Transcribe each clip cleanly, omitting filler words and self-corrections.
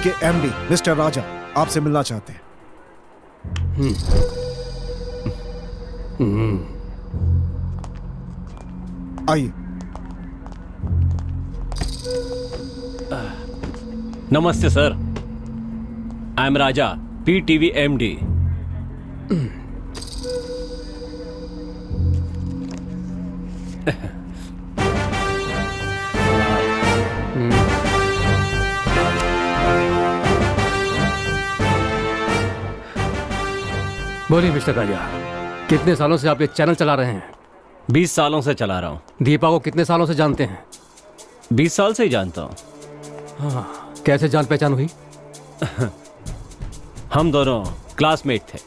के MD mister राजा आपसे मिलना चाहते हैं। आइए। नमस्ते sir, I am Raja, PTV MD. बोलिए मिस्टर राजा, कितने सालों से आप ये चैनल चला रहे हैं? 20 सालों से चला रहा हूँ। दीपा को कितने सालों से जानते हैं? 20 साल से ही जानता हूँ। हाँ, कैसे जान पहचान हुई? हम दोनों क्लासमेट थे।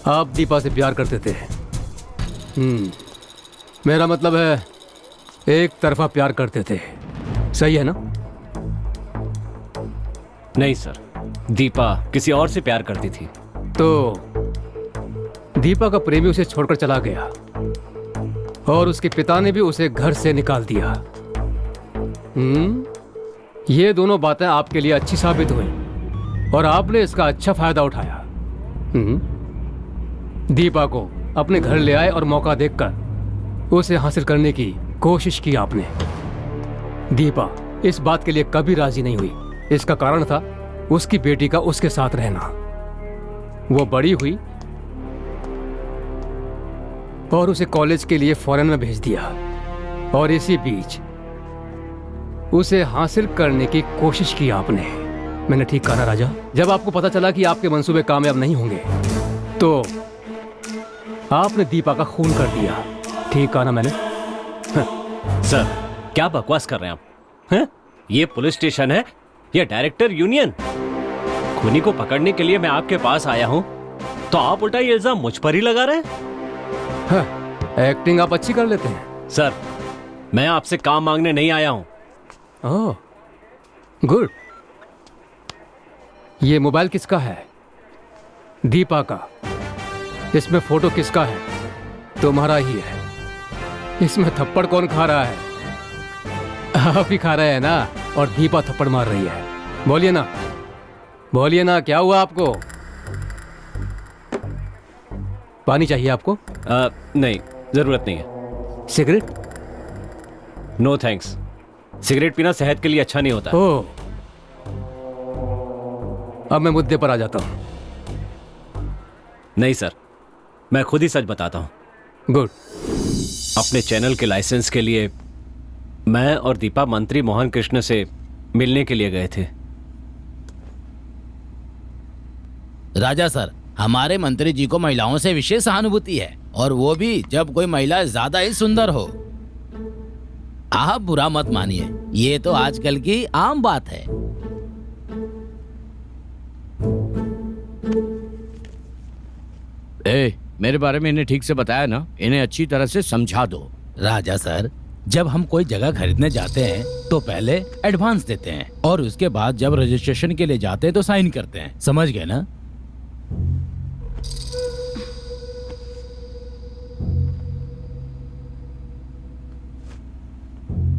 आप दीपा से प्यार करते थे? मेरा मतलब है एक तरफा प्यार करते थे, सही है ना? नहीं सर, दीपा किसी और से प्यार करती थी। तो दीपा का प्रेमी उसे छोड़कर चला गया और उसके पिता ने भी उसे घर से निकाल दिया। ये दोनों बातें आपके लिए अच्छी साबित हुई और आपने इसका अच्छा फायदा उठाया। दीपा को अपने घर ले आए और मौका देखकर उसे हासिल करने की कोशिश की आपने। दीपा इस बात के लिए कभी राजी नहीं हुई। इसका कारण था उसकी बेटी का उसके साथ रहना। वो बड़ी हुई और उसे कॉलेज के लिए फॉरेन में भेज दिया और इसी बीच उसे हासिल करने की कोशिश की आपने। मैंने ठीक कहा ना राजा? जब आपको पता चला कि आपके मंसूबे कामयाब नहीं होंगे तो आपने दीपा का खून कर दिया। ठीक कहा ना मैंने? सर, क्या बकवास कर रहे हैं आप? हैं? ये पुलिस स्टेशन है या डायरेक्टर यूनियन? खूनी को पकड़ने के लिए मैं आपके पास आया हूं तो आप उल्टा ये इल्जाम मुझ पर ही लगा रहे हैं। एक्टिंग आप अच्छी कर लेते हैं। सर, मैं आपसे काम मांगने नहीं आया हूं। ओह, गुड। ये मोबाइल किसका है? दीपा का। इसमें फोटो किसका है? तुम्हारा ही है। इसमें थप्पड़ कौन खा रहा है? आप ही खा रहे हैं ना, और दीपा थप्पड़ मार रही है। बोलिए ना, बोलिए ना, क्या हुआ आपको? पानी चाहिए आपको? नहीं, जरूरत नहीं है। सिगरेट? No thanks. सिगरेट पीना सेहत के लिए अच्छा नहीं होता। ओह, अब मैं मुद्दे पर आ जाता हूं। नहीं सर, मैं खुद ही सच बताता हूं। गुड। अपने चैनल के लाइसेंस के लिए मैं और दीपा मंत्री मोहन कृष्ण से मिलने के लिए गए थे। राजा सर, हमारे मंत्री जी को महिलाओं से विशेष सहानुभूति है, और वो भी जब कोई महिला ज्यादा ही सुंदर हो। आप बुरा मत मानिए, ये तो आजकल की आम बात है। मेरे बारे में इन्हें ठीक से बताया ना? इन्हें अच्छी तरह से समझा दो। राजा सर, जब हम कोई जगह खरीदने जाते हैं तो पहले एडवांस देते हैं और उसके बाद जब रजिस्ट्रेशन के लिए जाते हैं तो साइन करते हैं। समझ गए ना?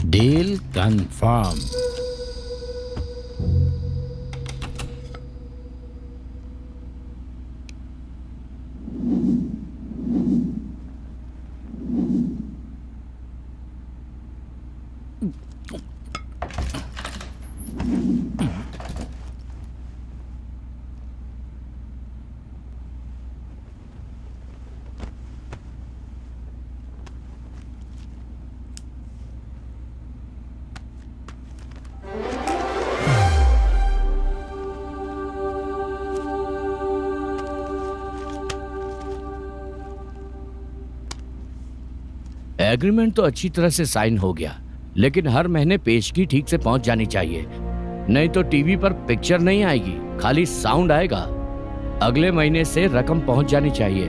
Deal confirm. एग्रीमेंट तो अच्छी तरह से साइन हो गया, लेकिन हर महीने पेशगी ठीक से पहुंच जानी चाहिए, नहीं तो टीवी पर पिक्चर नहीं आएगी, खाली साउंड आएगा। अगले महीने से रकम पहुंच जानी चाहिए,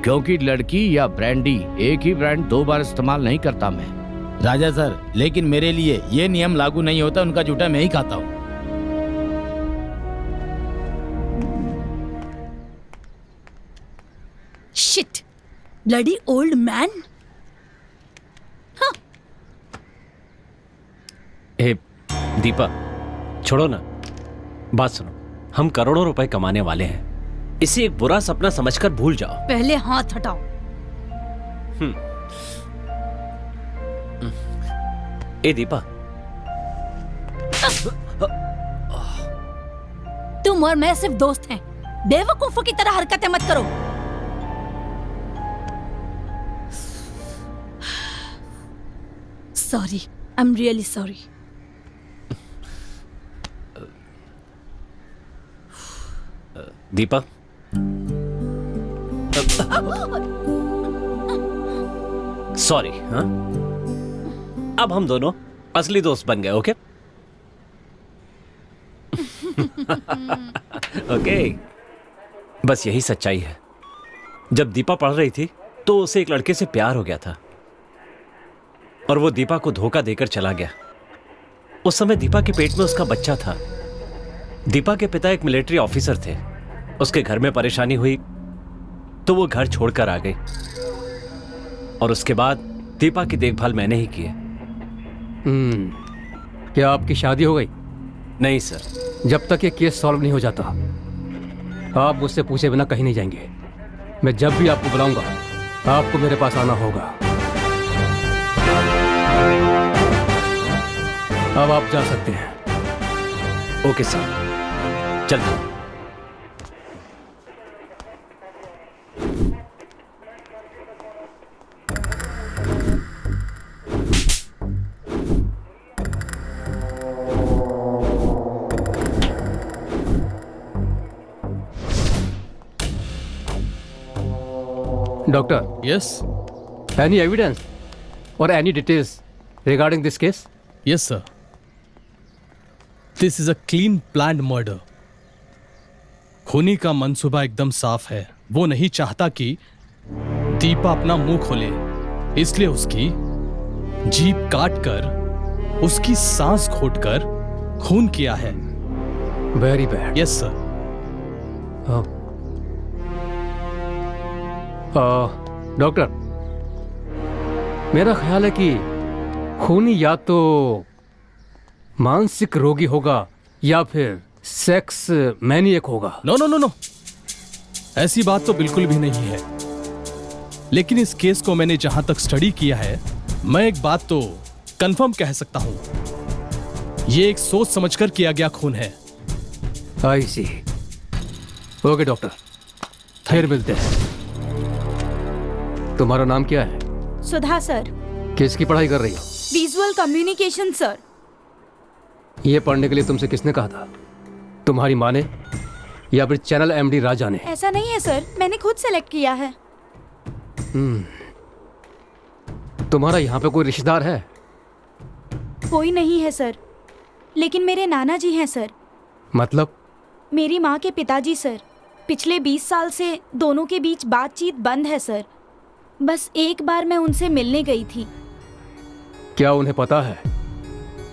क्योंकि लड़की या ब्रांडी एक ही ब्रांड 2 बार इस्तेमाल नहीं करता मैं। राजा सर, लेकिन मेरे लिए ये नियम लागू नहीं होता। उनका जूठा मैं ही खाता हूँ। Shit, bloody old man. Hey Deepa, छोड़ो ना, बात सुनो। हम करोड़ों रुपए कमाने वाले हैं, इसे एक बुरा सपना समझकर भूल जाओ। पहले हाथ हटाओ। ए दीपा, तुम और मैं सिर्फ दोस्त हैं, बेवकूफों की तरह हरकतें मत करो। Sorry, I am really sorry. Deepa, sorry. हाँ, अब हम दोनों असली दोस्त बन गए। ओके ओके, बस यही सच्चाई है। जब दीपा पढ़ रही थी तो उसे एक लड़के से प्यार हो गया था और वो दीपा को धोखा देकर चला गया। उस समय दीपा के पेट में उसका बच्चा था। दीपा के पिता एक मिलिट्री ऑफिसर थे। उसके घर में परेशानी हुई तो वो घर छोड़कर आ गई और उसके बाद दीपा की देखभाल मैंने ही की है। क्या आपकी शादी हो गई? नहीं सर। जब तक ये केस सॉल्व नहीं हो जाता आप मुझसे पूछे बिना कहीं नहीं जाएंगे। मैं जब भी आपको बुलाऊंगा आपको मेरे पास आना होगा। अब आप जा सकते हैं। ओके सर, चलते हैं। Doctor, Yes, any evidence or any details regarding this case? yes, sir. This is a clean planned murder. खूनी का मंसूबा एकदम साफ है। वो नहीं चाहता कि दीपा अपना मुंह खोले, इसलिए उसकी जीभ काट कर उसकी सांस घोटकर खून किया है। Very bad. Yes sir. Doctor, मेरा ख्याल है कि खूनी या तो मानसिक रोगी होगा या फिर सेक्स मैनिएक होगा। नो नो नो नो, ऐसी बात तो बिल्कुल भी नहीं है। लेकिन इस केस को मैंने जहां तक स्टडी किया है, मैं एक बात तो कंफर्म कह सकता हूं, ये एक सोच समझकर किया गया खून है। आई सी। ओके डॉक्टर, फिर मिलते हैं। तुम्हारा नाम क्या है? सुधा सर। किसकी पढ़ाई कर रही हो? Visual communication sir. ये पढ़ने के लिए तुमसे किसने कहा था? तुम्हारी माँ ने या फिर चैनल एमडी राजा ने? ऐसा नहीं है सर, मैंने खुद सेलेक्ट किया है। तुम्हारा यहाँ पे कोई रिश्तेदार है? कोई नहीं है सर, लेकिन मेरे नाना जी हैं सर। मतलब? मेरी माँ के पिताजी सर। पिछले 20 साल से दोनों के बीच बातचीत बंद है सर। बस एक बार मैं उनसे मिलने गई थी। क्या उन्हें पता है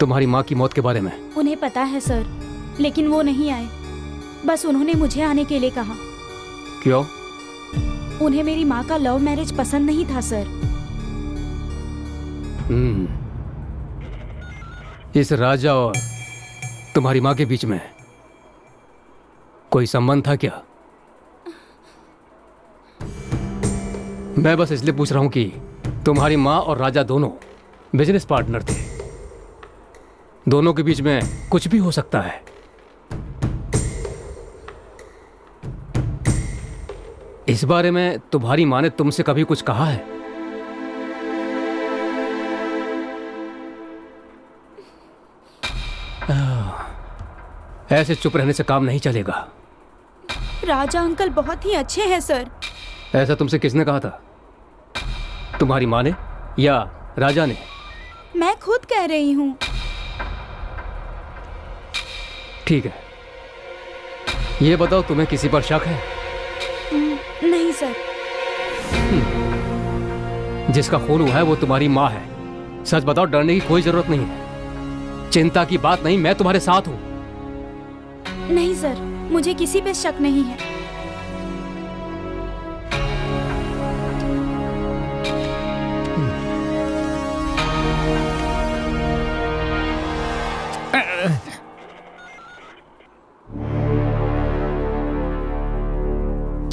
तुम्हारी माँ की मौत के बारे में? उन्हें पता है सर, लेकिन वो नहीं आए। बस उन्होंने मुझे आने के लिए कहा। क्यों? उन्हें मेरी माँ का लव मैरिज पसंद नहीं था सर। इस राजा और तुम्हारी माँ के बीच में कोई संबंध था क्या? मैं बस इसलिए पूछ रहा हूं कि तुम्हारी माँ और राजा दोनों बिजनेस पार्टनर थे। दोनों के बीच में कुछ भी हो सकता है। इस बारे में तुम्हारी माँ ने तुमसे कभी कुछ कहा है? ऐसे चुप रहने से काम नहीं चलेगा। राजा अंकल बहुत ही अच्छे हैं सर। ऐसा तुमसे किसने कहा था? तुम्हारी माँ ने या राजा ने? मैं खुद कह रही हूँ। ठीक है, ये बताओ तुम्हें किसी पर शक है? नहीं सर। जिसका खून हुआ है वो तुम्हारी माँ है। सच बताओ, डरने की कोई जरूरत नहीं है। चिंता की बात नहीं, मैं तुम्हारे साथ हूं। नहीं सर, मुझे किसी पे शक नहीं है।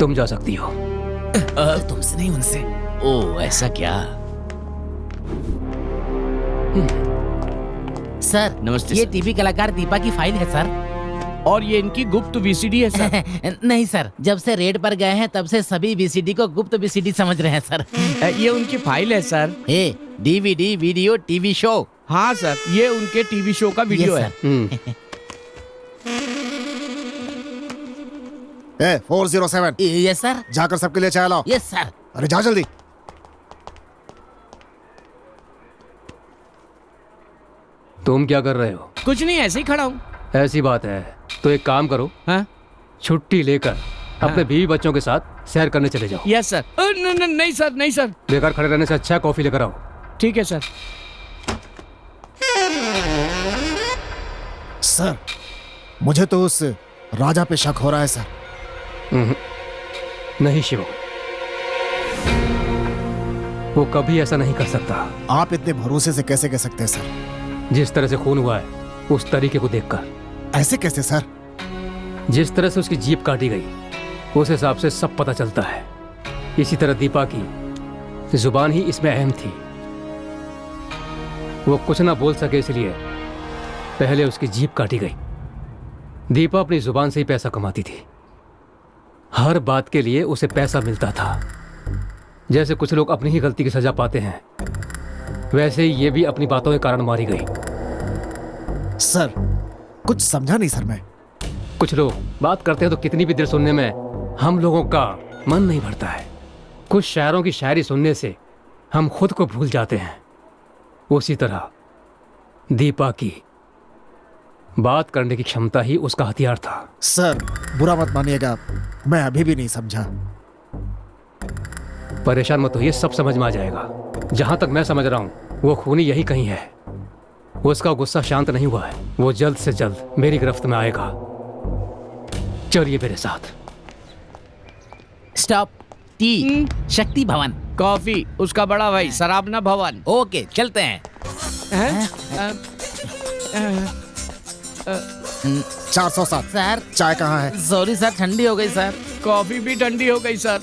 तुम जा सकती हो। तुमसे नहीं, उनसे। ओ ऐसा क्या? सर नमस्ते ये सर। टीवी कलाकार दीपा की फाइल है सर। और ये इनकी गुप्त वीसीडी है सर। नहीं सर, जब से रेड पर गए हैं तब से सभी वीसीडी को गुप्त वीसीडी समझ रहे हैं सर। ये उनकी फाइल है सर। ए, डीवीडी, वीडियो, टीवी शो। हाँ सर, ये उनके टीवी शो का वीडियो Yes, है। sir. ए 407 यस सर। जाकर सबके लिए चाय लाओ। Yes sir. अरे जा जल्दी। तुम क्या कर रहे हो? कुछ नहीं, ऐसे ही खड़ा हूँ। ऐसी बात है तो एक काम करो, हाँ? छुट्टी लेकर अपने बीवी बच्चों के साथ सैर करने चले जाओ। Yes sir. नहीं सर, नहीं सर। बेकार खड़े रहने से अच्छा है कॉफी लेकर आओ। ठीक है सर। सर मुझे तो उस राजा पे शक हो रहा है सर। नहीं शिवम, वो कभी ऐसा नहीं कर सकता। आप इतने भरोसे से कैसे कह सकते हैं सर? जिस तरह से खून हुआ है उस तरीके को देखकर, ऐसे कैसे सर? जिस तरह से उसकी जीभ काटी गई उस हिसाब से सब पता चलता है। इसी तरह दीपा की जुबान ही इसमें अहम थी। वो कुछ ना बोल सके इसलिए पहले उसकी जीभ काटी गई। दीपा अपनी जुबान से ही पैसा कमाती थी। हर बात के लिए उसे पैसा मिलता था। जैसे कुछ लोग अपनी ही गलती की सजा पाते हैं, वैसे ही ये भी अपनी बातों के कारण मारी गई। सर कुछ समझा नहीं सर मैं। कुछ लोग बात करते हैं तो कितनी भी देर सुनने में हम लोगों का मन नहीं भरता है। कुछ शायरों की शायरी सुनने से हम खुद को भूल जाते हैं। उसी तरह दीपा की बात करने की क्षमता ही उसका हथियार था। सर बुरा मत मानिएगा, मैं अभी भी नहीं समझा। परेशान मत होइए, सब समझ में आ जाएगा। जहां तक मैं समझ रहा हूं वो खूनी यही कहीं है। उसका गुस्सा शांत नहीं हुआ है। वो जल्द से जल्द मेरी गिरफ्त में आएगा। चलिए मेरे साथ। स्टॉप। टी शक्ति भवन। कॉफी उसका बड़ा भाई, शराबना भवन। ओके चलते हैं। 407 सर चाय कहाँ है? सॉरी सर, ठंडी हो गई सर। कॉफी भी ठंडी हो गई सर।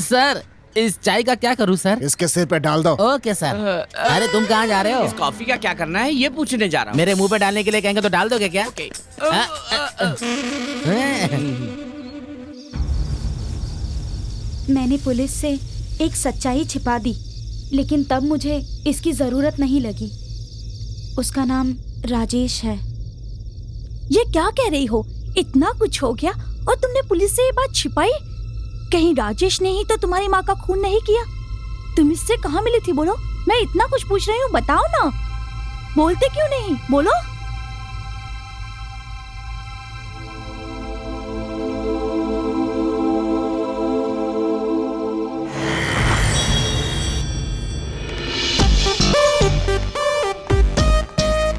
सर इस चाय का क्या करूं सर? इसके सिर पे डाल दो। Okay sir. अरे तुम कहाँ जा रहे हो? इस कॉफी का क्या करना है ये पूछने जा रहा हूँ। मेरे मुंह पे डालने के लिए कहेंगे तो डाल दोगे क्या? ओके। मैंने पुलिस से एक सच्चाई छिपा दी, लेकिन तब मुझे इसकी जरूरत नहीं लगी। उसका नाम राजेश है। ये क्या कह रही हो? इतना कुछ हो गया और तुमने पुलिस से ये बात छिपाई? कहीं राजेश ने ही तो तुम्हारी माँ का खून नहीं किया? तुम इससे कहाँ मिली थी? बोलो, मैं इतना कुछ पूछ रही हूँ, बताओ ना। बोलते क्यों नहीं? बोलो।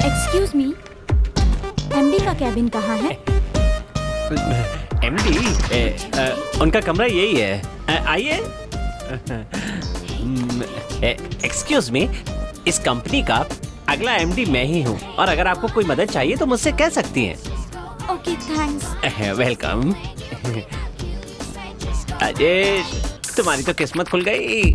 एक्सक्यूज मी, एमडी का कैबिन कहाँ है? एमडी उनका कमरा यही है। आइए। एक्सक्यूज मी, इस कंपनी का अगला एमडी मैं ही हूँ, और अगर आपको कोई मदद चाहिए तो मुझसे कह सकती हैं। Okay thanks. वेलकम। राजेश, तुम्हारी तो किस्मत खुल गई।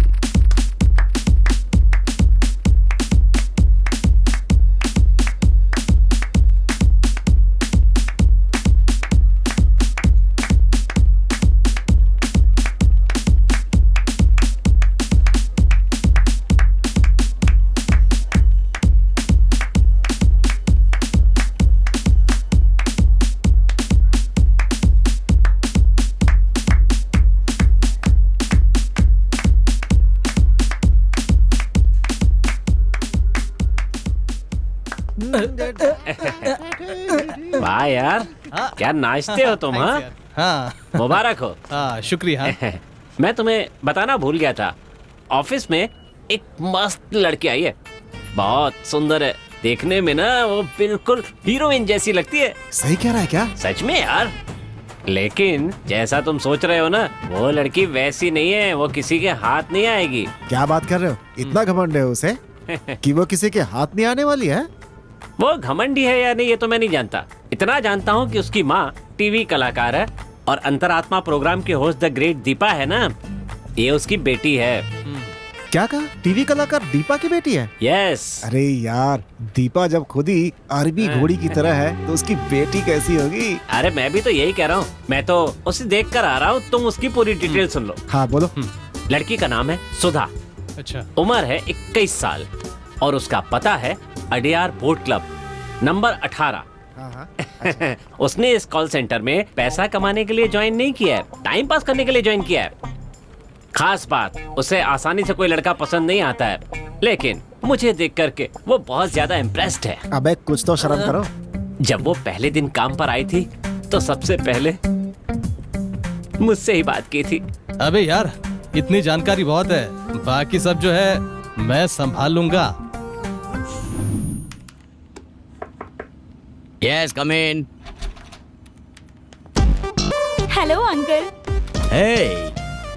वाह यार, क्या नाचते हो तुम। हाँ हाँ मुबारक हो। हाँ शुक्रिया। मैं तुम्हें बताना भूल गया था, ऑफिस में एक मस्त लड़की आई है। बहुत सुंदर है, देखने में ना वो बिल्कुल हीरोइन जैसी लगती है। सही कह रहा है क्या? सच में यार। लेकिन जैसा तुम सोच रहे हो ना, वो लड़की वैसी नहीं है। वो किसी के हाथ नहीं आएगी। क्या बात कर रहे हो? इतना घमंड है उसे कि वो किसी के हाथ नहीं आने वाली है? वो घमंडी है या नहीं ये तो मैं नहीं जानता। इतना जानता हूँ कि उसकी माँ टीवी कलाकार है और अंतरात्मा प्रोग्राम की होस्ट द ग्रेट दीपा है ना, ये उसकी बेटी है। क्या कहा? टीवी कलाकार दीपा की बेटी है? यस। अरे यार, दीपा जब खुद ही अरबी घोड़ी की तरह है तो उसकी बेटी कैसी होगी? अरे मैं भी तो यही कह रहा हूँ, मैं तो उसे देख कर आ रहा हूँ, तुम उसकी पूरी डिटेल सुन लो। हाँ बोलो। लड़की का नाम है सुधा, अच्छा। उम्र है 21 साल और उसका पता है अडियार बोट क्लब नंबर 18। हाँ हाँ। उसने इस कॉल सेंटर में पैसा कमाने के लिए ज्वाइन नहीं किया है, टाइम पास करने के लिए ज्वाइन किया है। खास बात, उसे आसानी से कोई लड़का पसंद नहीं आता है, लेकिन मुझे देख करके वो बहुत ज्यादा इम्प्रेस्ड है। अबे कुछ तो शर्म करो। जब वो पहले दिन काम पर आई थी तो सबसे पहले मुझसे ही बात की थी। अबे यार, इतनी जानकारी बहुत है, बाकी सब जो है मैं संभाल लूंगा। Yes, come in. Hello uncle. Hey,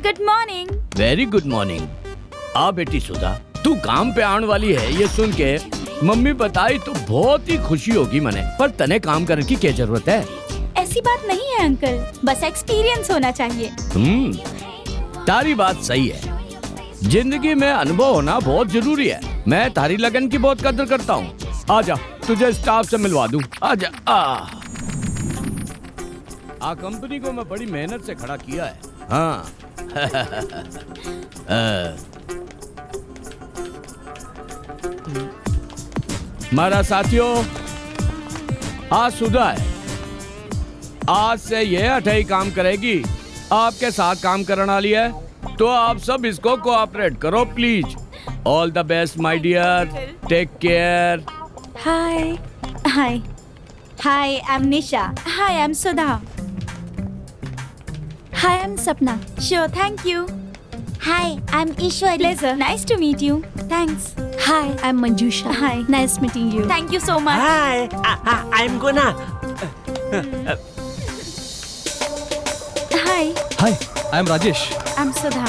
good morning. Very good morning. आ बेटी सुधा, तू काम पे आने वाली है ये सुन के मम्मी बताई तो बहुत ही खुशी होगी मने, पर तने काम करने की क्या जरूरत है? ऐसी बात नहीं है अंकल, बस एक्सपीरियंस होना चाहिए। तारी बात सही है, जिंदगी में अनुभव होना बहुत जरूरी है। मैं तारी लगन की बहुत कदर करता हूँ। आजा, तुझे स्टाफ से मिलवा दूं। आजा। कंपनी को मैं बड़ी मेहनत से खड़ा किया है। हाँ। मारा साथियों, आज सुधा है, आज से ये अठाई काम करेगी, आपके साथ काम करने वाली है, तो आप सब इसको कोऑपरेट करो please. All the best my dear, take care. Hi hi hi, I am Nisha. Hi, I am Sudha. Hi, I am Sapna. Sure, thank you. Hi, I am Ishwari. Pleasure, nice to meet you. Thanks. Hi, I am Manjusha. Hi, nice meeting you. Thank you so much. Hi, I am Guna. Hi, hi, I am Rajesh. I am Sudha.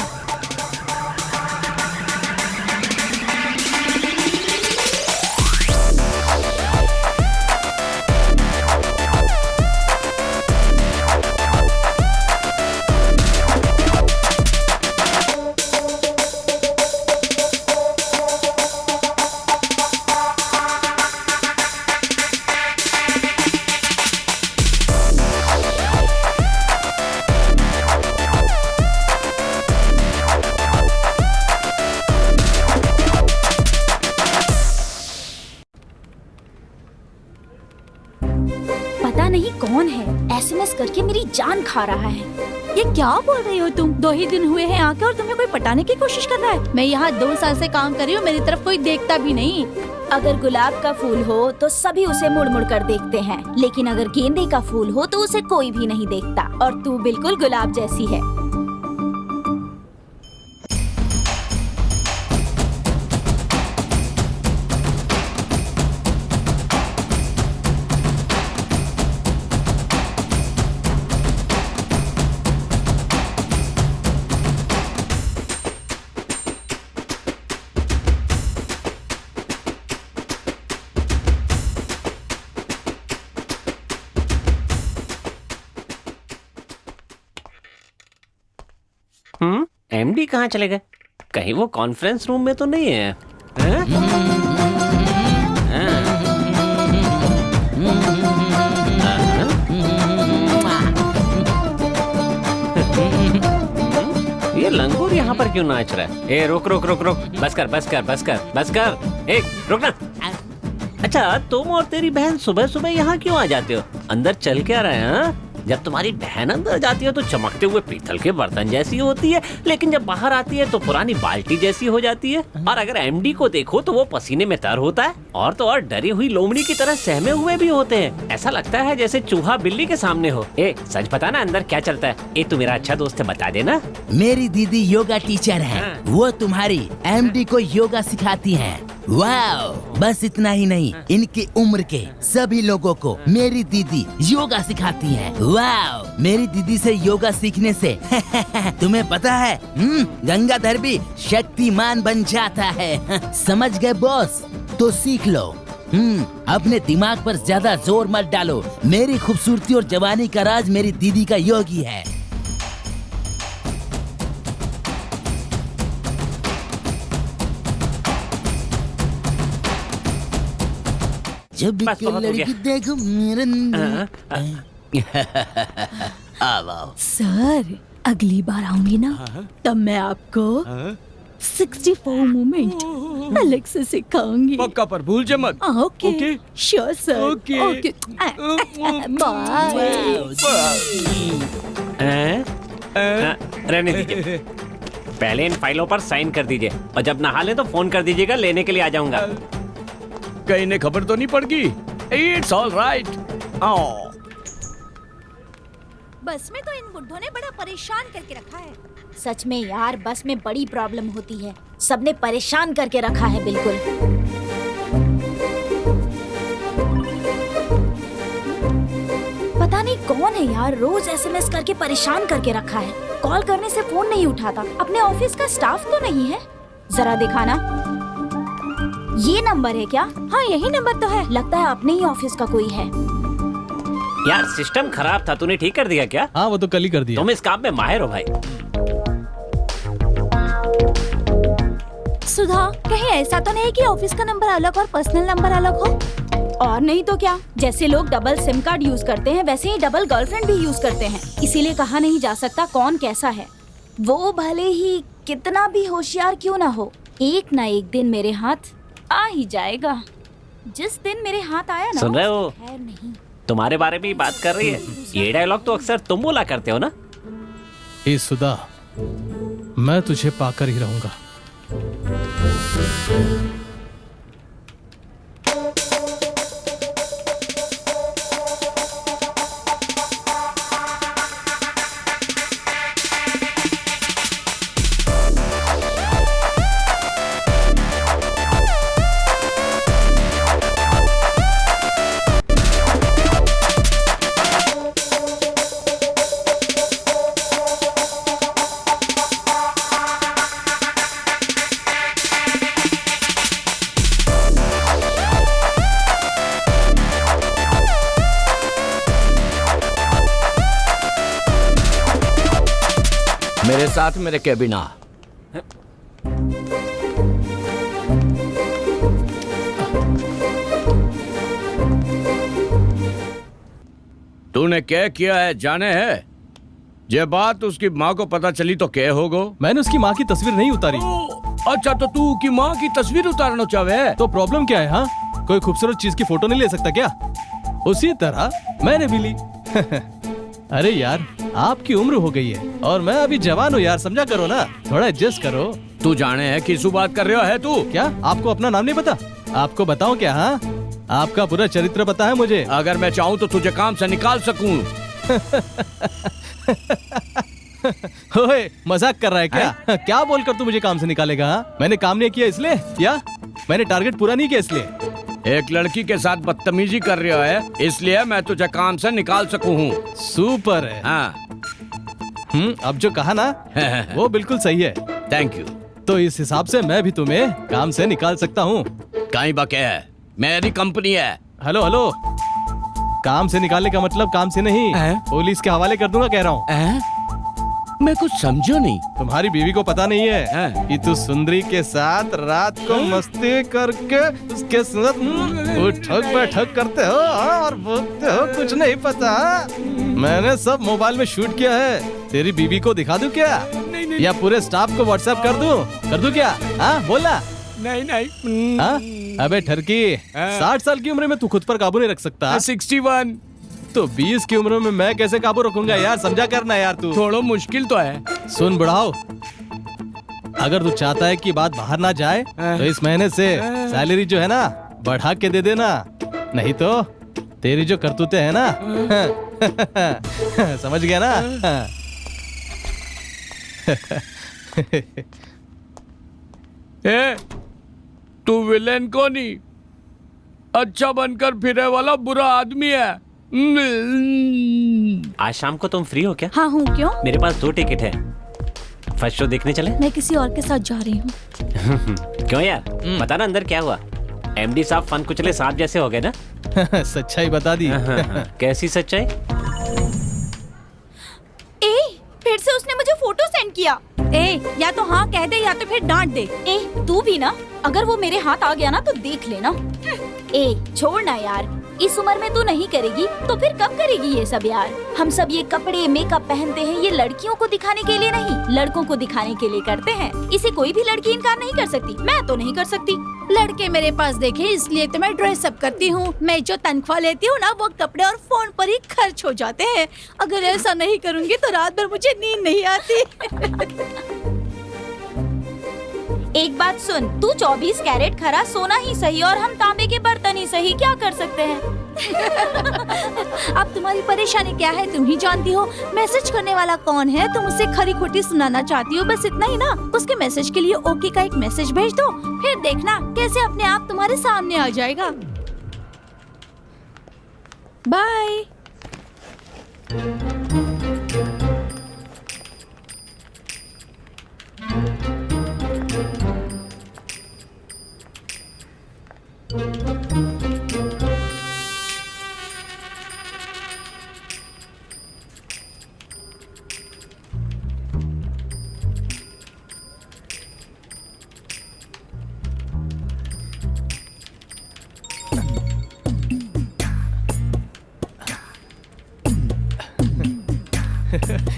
पता नहीं कौन है SMS करके मेरी जान खा रहा है। ये क्या बोल रही हो तुम? 2 ही दिन हुए हैं आके और तुम्हें कोई पटाने की कोशिश कर रहा है? मैं यहाँ 2 साल से काम कर रही हूँ, मेरी तरफ कोई देखता भी नहीं। अगर गुलाब का फूल हो तो सभी उसे मुड़ मुड़ कर देखते हैं, लेकिन अगर गेंदे का फूल हो तो उसे कोई भी नहीं देखता। और तू बिल्कुल गुलाब जैसी है। एमडी कहाँ चले गए? कहीं वो कॉन्फ्रेंस रूम में तो नहीं है? ये लंगूर यहाँ पर क्यों नाच रहा है? ए रुक रुक रुक रुक, बस कर बस कर बस कर बस कर, एक रुक ना। अच्छा, तुम और तेरी बहन सुबह सुबह यहाँ क्यों आ जाते हो? अंदर चल के आ रहे हैं? जब तुम्हारी बहन अंदर जाती है तो चमकते हुए पीतल के बर्तन जैसी होती है, लेकिन जब बाहर आती है तो पुरानी बाल्टी जैसी हो जाती है। और अगर एमडी को देखो तो वो पसीने में तर होता है, और तो और डरी हुई लोमड़ी की तरह सहमे हुए भी होते हैं। ऐसा लगता है जैसे चूहा बिल्ली के सामने हो। ए सच बता ना, अंदर क्या चलता है? ए तू मेरा अच्छा दोस्त है, बता देना। मेरी दीदी योगा टीचर है, वो तुम्हारी एमडी को योगा सिखाती हैं। वाओ, बस इतना ही नहीं, इनकी उम्र के सभी लोगों को मेरी दीदी योगा सिखाती हैं। वाओ, मेरी दीदी से योगा सीखने से तुम्हें पता है, गंगाधर भी शक्तिमान बन जाता है। समझ गए बॉस? तो सीख लो। अपने दिमाग पर ज्यादा जोर मत डालो। मेरी खूबसूरती और जवानी का राज मेरी दीदी का योगी है। जब भी बस कोई बहुत हो लड़की गया। देखो मेरे सर अगली बार आऊंगी ना तब मैं आपको 64 मूवमेंट अलग से सिखाऊंगी। पक्का पर भूल जे मत। Okay okay. Sure sir. Okay. Okay bye. रहने दीजिए, पहले इन फाइलों पर साइन कर दीजिए और जब नहा लें तो फोन कर दीजिएगा, लेने के लिए आ जाऊंगा। कहीं ने खबर तो नहीं पड़ गई? It's all right. बस में तो इन बुड्ढों ने बड़ा परेशान करके रखा है। सच में यार, बस में बड़ी प्रॉब्लम होती है। सबने परेशान करके रखा है बिल्कुल। पता नहीं कौन है यार, रोज एसएमएस करके परेशान करके रखा है। कॉल करने से फोन नहीं उठाता। अपने ऑफिस का स्टाफ तो नहीं है? जरा दिखाना। ये नंबर है क्या? हाँ यही नंबर तो है। लगता है अपने ही ऑफिस का कोई है। यार सिस्टम खराब था, तूने ठीक कर दिया क्या? हाँ वो तो कल ही कर दिया। तुम इस काम में माहिर हो भाई। सुधा, कहीं ऐसा तो नहीं कि ऑफिस का नंबर अलग और पर्सनल नंबर अलग हो? और नहीं तो क्या, जैसे लोग डबल सिम कार्ड यूज करते हैं वैसे ही डबल गर्लफ्रेंड भी यूज करते हैं। इसीलिए कहा नहीं जा सकता कौन कैसा है। वो भले ही कितना भी होशियार क्यों ना हो, एक ना एक दिन मेरे हाथ आ ही जाएगा। जिस दिन मेरे हाथ आया ना, सुन रहे हो? खैर नहीं। तुम्हारे बारे में ही बात कर रही है। ये डायलॉग तो अक्सर तुम बोला करते हो ना। ए सुधा, मैं तुझे पाकर ही रहूंगा। मेरे साथ मेरे केबिन आ। तूने क्या किया है जाने है? ये बात उसकी माँ को पता चली तो क्या होगो? मैंने उसकी माँ की तस्वीर नहीं उतारी। अच्छा तो तू की माँ की तस्वीर उतारना चाहे? तो प्रॉब्लम क्या है? हाँ, कोई खूबसूरत चीज की फोटो नहीं ले सकता क्या? उसी तरह मैंने भी ली। अरे यार, आपकी उम्र हो गई है और मैं अभी जवान हूँ यार, समझा करो ना, थोड़ा एडजस्ट करो। तू जाने है किसू बात कर रहा है तू? क्या आपको अपना नाम नहीं पता? आपको बताऊं क्या? हाँ, आपका पूरा चरित्र पता है मुझे। अगर मैं चाहूँ तो तुझे काम से निकाल सकूं। ओए, मजाक कर रहा है क्या? क्या बोलकर तू मुझे काम से निकालेगा? हाँ? मैंने काम नहीं किया इसलिए, या मैंने टारगेट पूरा नहीं किया इसलिए? एक लड़की के साथ बदतमीजी कर रहा है इसलिए मैं तुझे काम से निकाल सकूं हूँ। सुपर है। हाँ। अब जो कहा ना वो बिल्कुल सही है। Thank you. तो इस हिसाब से मैं भी तुम्हें काम से निकाल सकता हूँ। कहीं बके है, मेरी कंपनी है। हेलो हेलो, काम से निकालने का मतलब काम से नहीं, पुलिस के हवाले कर दूंगा कह रहा हूँ। मैं कुछ समझो नहीं। तुम्हारी बीवी को पता नहीं है कि तू सुंदरी के साथ रात को मस्ती करके उसके साथ उठक बैठक करते हो और बोलते हो कुछ नहीं पता। मैंने सब मोबाइल में शूट किया है। तेरी बीवी को दिखा दूं क्या? नहीं। या पूरे स्टाफ को व्हाट्सएप कर दूं क्या? हाँ बोला। नहीं। हाँ, अबे ठरकी, 60 साल की उम्र में तू खुद पर काबू नहीं रख सकता? 61। तो 20 की उम्र में मैं कैसे काबू रखूंगा यार, समझा करना यार तू। थोड़ा मुश्किल तो है। सुन बुढ़ाओ, अगर तू चाहता है कि बात बाहर ना जाए तो इस महीने से सैलरी जो है ना बढ़ा के दे देना, नहीं तो तेरी जो करतूते है ना समझ गया ना? तू विलेन को नहीं, अच्छा बनकर फिरे वाला बुरा आदमी है। आज शाम को तुम फ्री हो क्या? हाँ हूँ। क्यों? मेरे पास 2 टिकट है, फर्स्ट शो देखने चले? मैं किसी और के साथ जा रही हूँ। क्यों यार, बता ना अंदर क्या हुआ? एमडी साहब फन कुचले सांप जैसे हो गए ना। सच्चाई बता दी। कैसी सच्चाई? फिर से उसने मुझे फोटो सेंड किया। या तो हाँ कह दे या तो फिर डांट दे। तू भी ना, अगर वो मेरे हाथ आ गया ना तो देख लेना। छोड़ ना यार, इस उम्र में तू नहीं करेगी तो फिर कब करेगी ये सब यार। हम सब ये कपड़े मेकअप पहनते हैं ये लड़कियों को दिखाने के लिए नहीं, लड़कों को दिखाने के लिए करते हैं। इसे कोई भी लड़की इनकार नहीं कर सकती, मैं तो नहीं कर सकती। लड़के मेरे पास देखे इसलिए तो मैं ड्रेस अप करती हूँ। मैं जो तनख्वाह लेती हूँ ना वो कपड़े और फोन पर ही खर्च हो जाते हैं। अगर ऐसा नहीं करूँगी तो रात भर मुझे नींद नहीं आती। एक बात सुन, तू 24 कैरेट खरा सोना ही सही और हम तांबे के बर्तन ही सही, क्या कर सकते हैं। अब तुम्हारी परेशानी क्या है तुम ही जानती हो। मैसेज करने वाला कौन है तुम उसे खरी खोटी सुनाना चाहती हो, बस इतना ही ना। उसके मैसेज के लिए ओके का एक मैसेज भेज दो, फिर देखना कैसे अपने आप तुम्हारे सामने आ जाएगा। बाय।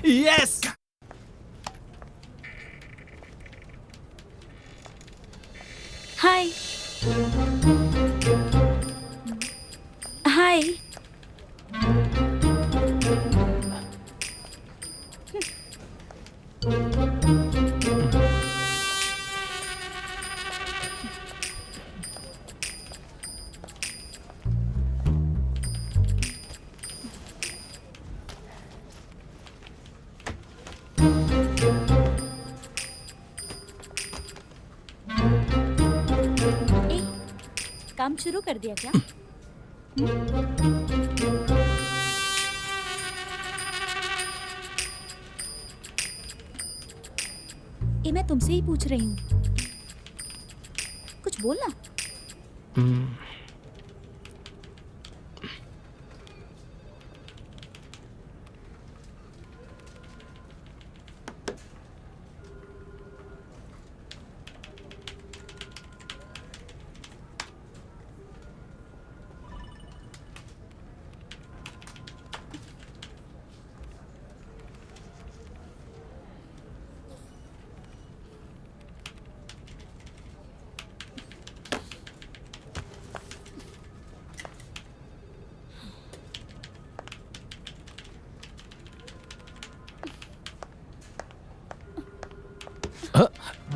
यस। हाय हाय। काम शुरू कर दिया क्या? मैं तुमसे ही पूछ रही हूँ, कुछ बोलना।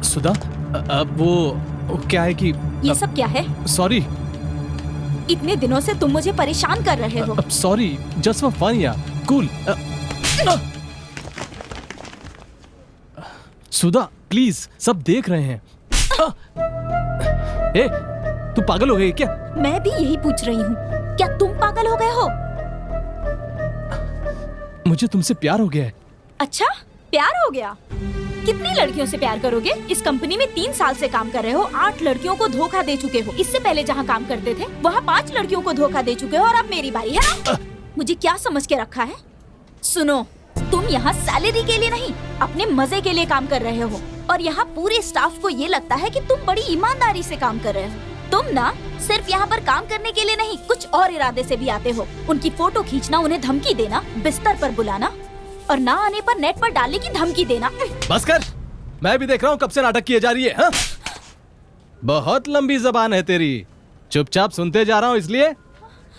सुधा, अब वो क्या है कि ये सब क्या है? सॉरी। इतने दिनों से तुम मुझे परेशान कर रहे हो। सॉरी, जस्ट फॉर फन या कूल। सुधा प्लीज, सब देख रहे हैं। ए, तू पागल हो गई क्या? मैं भी यही पूछ रही हूँ, क्या तुम पागल हो गए हो? मुझे तुमसे प्यार हो गया है। अच्छा, प्यार हो गया? कितनी लड़कियों से प्यार करोगे? इस कंपनी में 3 साल से काम कर रहे हो, 8 लड़कियों को धोखा दे चुके हो। इससे पहले जहाँ काम करते थे वहाँ 5 लड़कियों को धोखा दे चुके हो और अब मेरी बारी है ना? मुझे क्या समझ के रखा है? सुनो, तुम यहाँ सैलरी के लिए नहीं, अपने मजे के लिए काम कर रहे हो और यहाँ पूरे स्टाफ को ये लगता है कि तुम बड़ी ईमानदारी से काम कर रहे हो। तुम ना सिर्फ यहाँ पर काम करने के लिए नहीं, कुछ और इरादे से भी आते हो। उनकी फोटो खींचना, उन्हें धमकी देना, बिस्तर पर बुलाना और ना आने पर नेट पर डालने की धमकी देना। बस कर, मैं भी देख रहा हूँ कब से नाटक किए जा रही है। हाँ? बहुत लंबी जबान है तेरी, चुपचाप सुनते जा रहा हूँ, इसलिए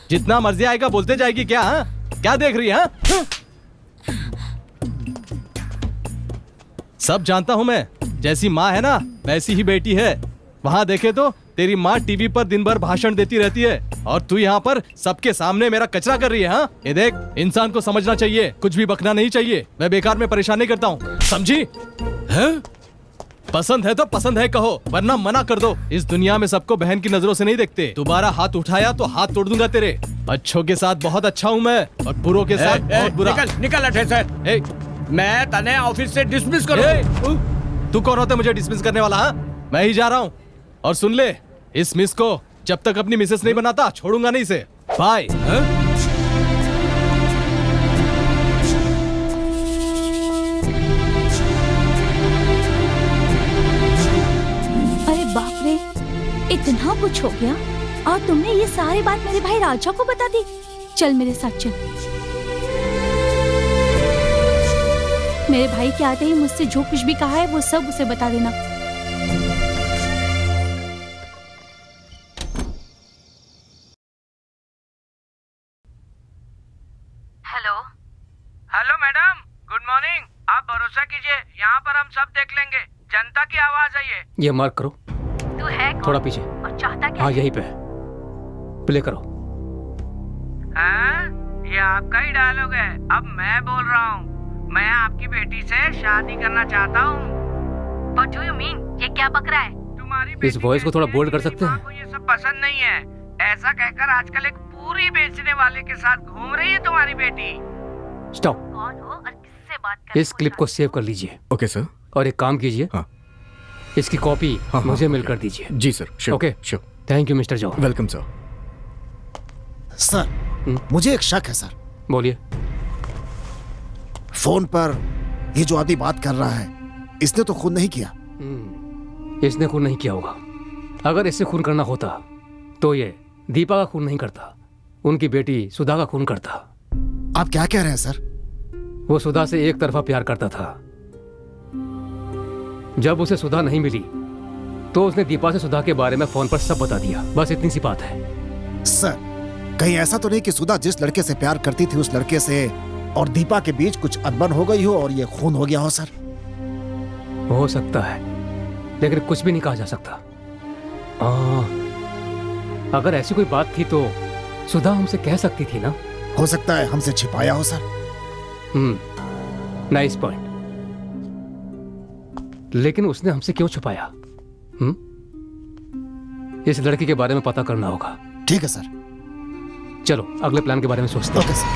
जितना मर्जी आएगा बोलते जाएगी क्या? हाँ? क्या देख रही है? हाँ? सब जानता हूँ मैं, जैसी माँ है ना वैसी ही बेटी है। वहाँ देखे तो तेरी माँ टीवी पर दिन भर भाषण देती रहती है और तू यहाँ पर सबके सामने मेरा कचरा कर रही है। हाँ? ये देख, इंसान को समझना चाहिए, कुछ भी बकना नहीं चाहिए। मैं बेकार में परेशान नहीं करता हूँ, समझी? है? पसंद है तो पसंद है कहो, वरना मना कर दो। इस दुनिया में सबको बहन की नजरों से नहीं देखते। दोबारा हाथ उठाया तो हाथ तोड़ दूंगा तेरे। अच्छों के साथ बहुत अच्छा हूँ मैं और बुरों के साथ बहुत बुरा। निकल अठे सर, मैं तने ऑफिस से डिसमिस करूं। तू कौन होता है मुझे डिसमिस करने वाला? हाँ? मैं ही जा रहा हूँ और सुन ले, इस मिस को जब तक अपनी मिसेस नहीं बनाता छोड़ूंगा नहीं इसे। बाय। अरे बाप रे, इतना कुछ हो गया और तुमने ये सारी बात मेरे भाई राजा को बता दी। चल मेरे साथ चल। मेरे भाई के आते ही मुझसे जो कुछ भी कहा है वो सब उसे बता देना। Hello hello madam, good morning. आप भरोसा कीजिए, यहाँ पर हम सब देख लेंगे। जनता की आवाज है ये। ये मार्क करो। तू है कौन? थोड़ा पीछे। और चाहता क्या? हाँ यहीं पे प्ले करो। हाँ, ये आपका ही डायलॉग है। अब मैं बोल रहा हूँ, मैं आपकी बेटी से शादी करना चाहता हूँ। What do you mean? ये क्या बक रहा है? तुम्हारी इस वॉइस को थोड़ा बोल्ड कर सकते हैं? को ये सब पसंद नहीं है। ऐसा कहकर आजकल एक पूरी बेचने वाले के साथ घूम रही है तुम्हारी बेटी। स्टॉप। कौन हो और किससे बात कर? इस क्लिप को सेव कर लीजिए। Okay sir. और एक काम कीजिए, हाँ। इसकी कॉपी मुझे मेल कर दीजिए। जी sir, sure. Okay sure. Thank you mister जॉ। Welcome sir. सर, मुझे एक शक है सर। बोलिए। फोन पर ये जो आदमी बात कर रहा है, इसने तो खून नहीं किया। इसने खून नहीं किया होगा। अगर इससे खून करना होता तो ये दीपा का खून नहीं करता, उनकी बेटी सुधा का खून करता। आप क्या कह रहे हैं सर? वो सुधा से एक तरफा प्यार करता था। जब उसे सुधा नहीं मिली तो उसने दीपा से सुधा के बारे में फोन पर सब बता दिया। बस इतनी सी बात है। सर, कहीं ऐसा तो नहीं कि सुधा जिस लड़के से प्यार करती थी उस लड़के से और दीपा के बीच कुछ अनबन हो गई हो और ये खून हो गया हो सर? हो सकता है, लेकिन कुछ भी नहीं कहा जा सकता। अगर ऐसी कोई बात थी तो सुधा हमसे कह सकती थी ना। हो सकता है हमसे छिपाया हो सर। Nice point. लेकिन उसने हमसे क्यों छुपाया? इस लड़की के बारे में पता करना होगा। ठीक है सर। चलो अगले प्लान के बारे में सोचते हैं। Okay sir.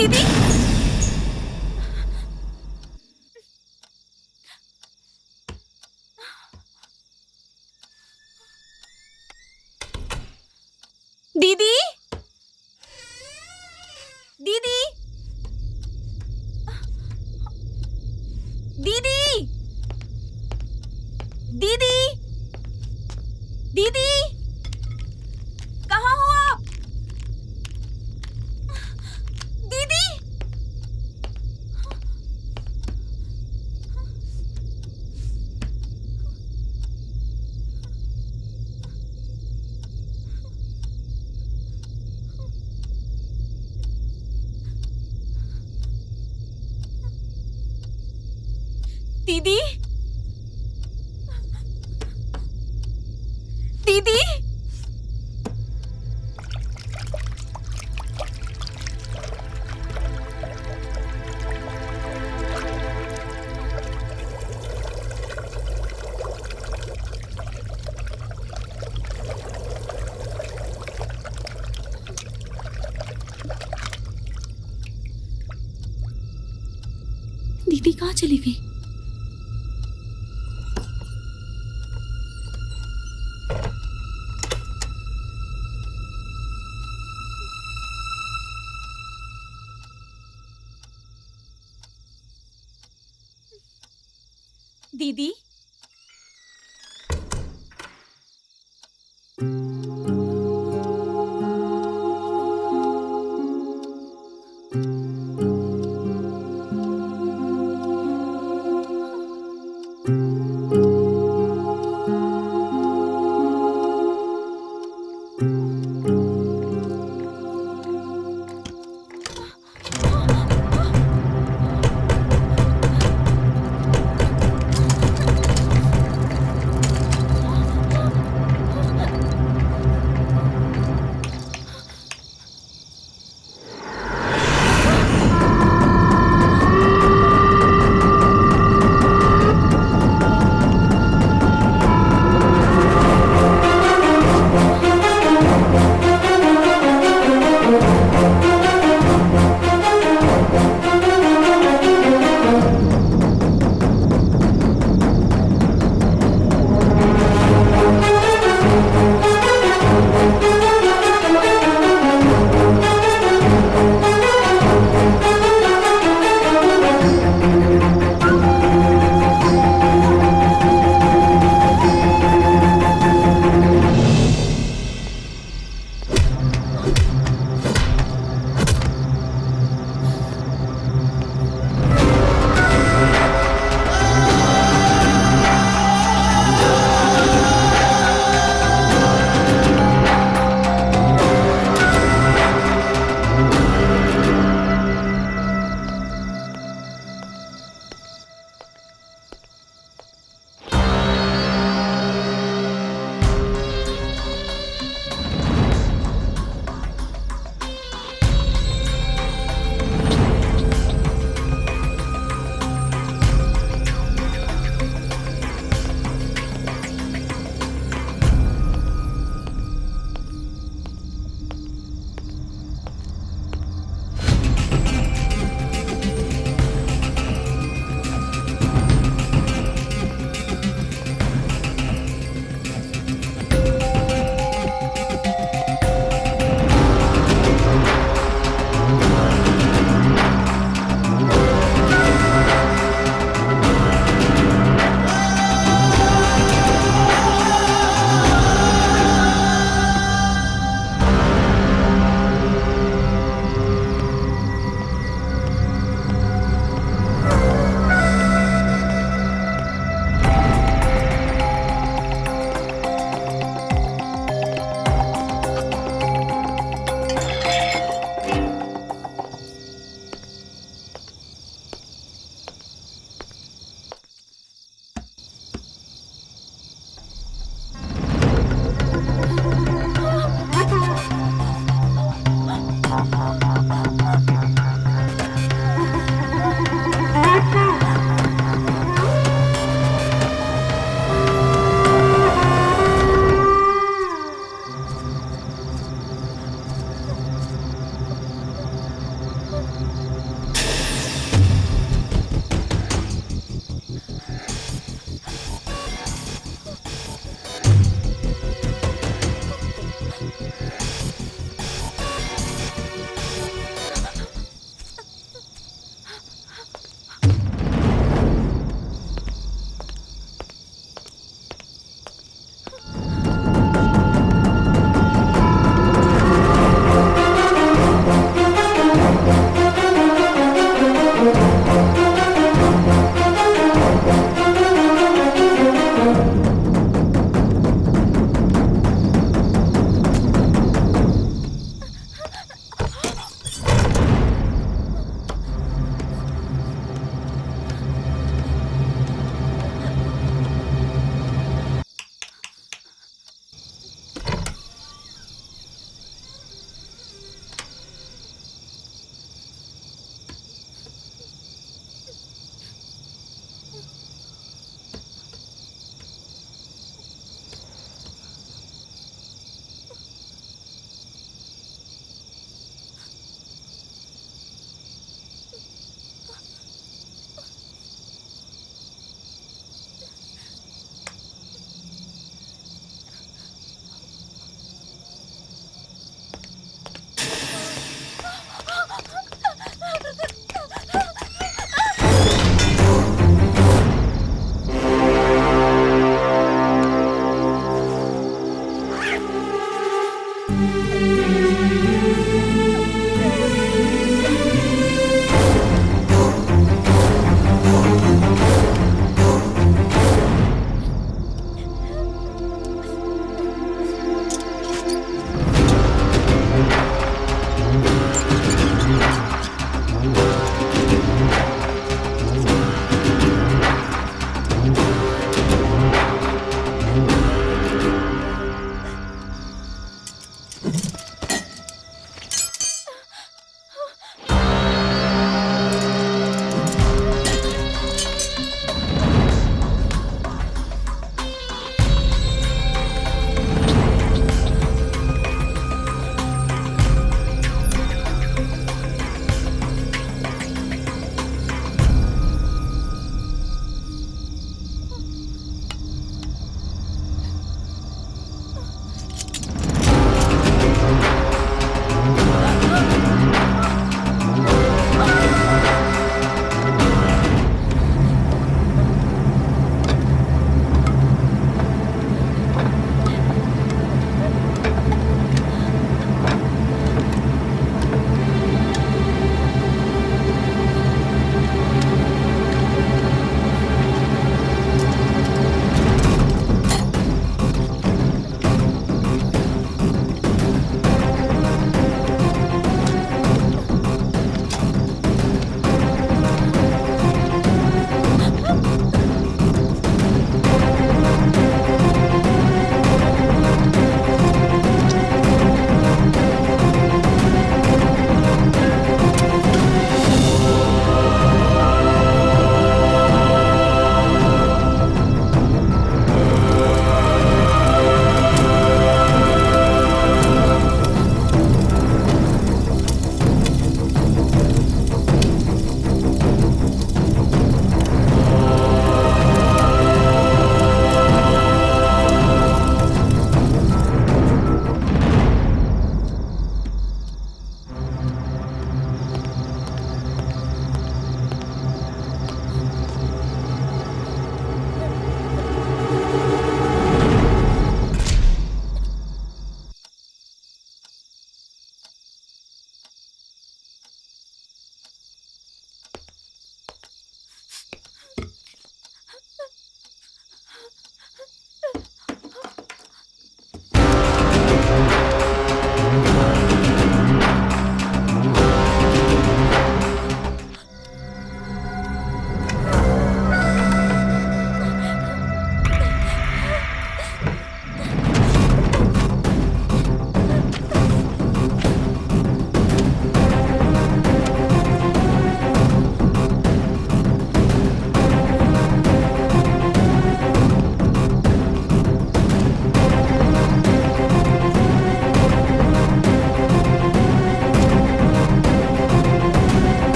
दीदी दीदी दीदी दीदी दीदी दीदी कहाँ हो आप? दीदी दीदी दीदी दीदी कहाँ चली गई? दीदी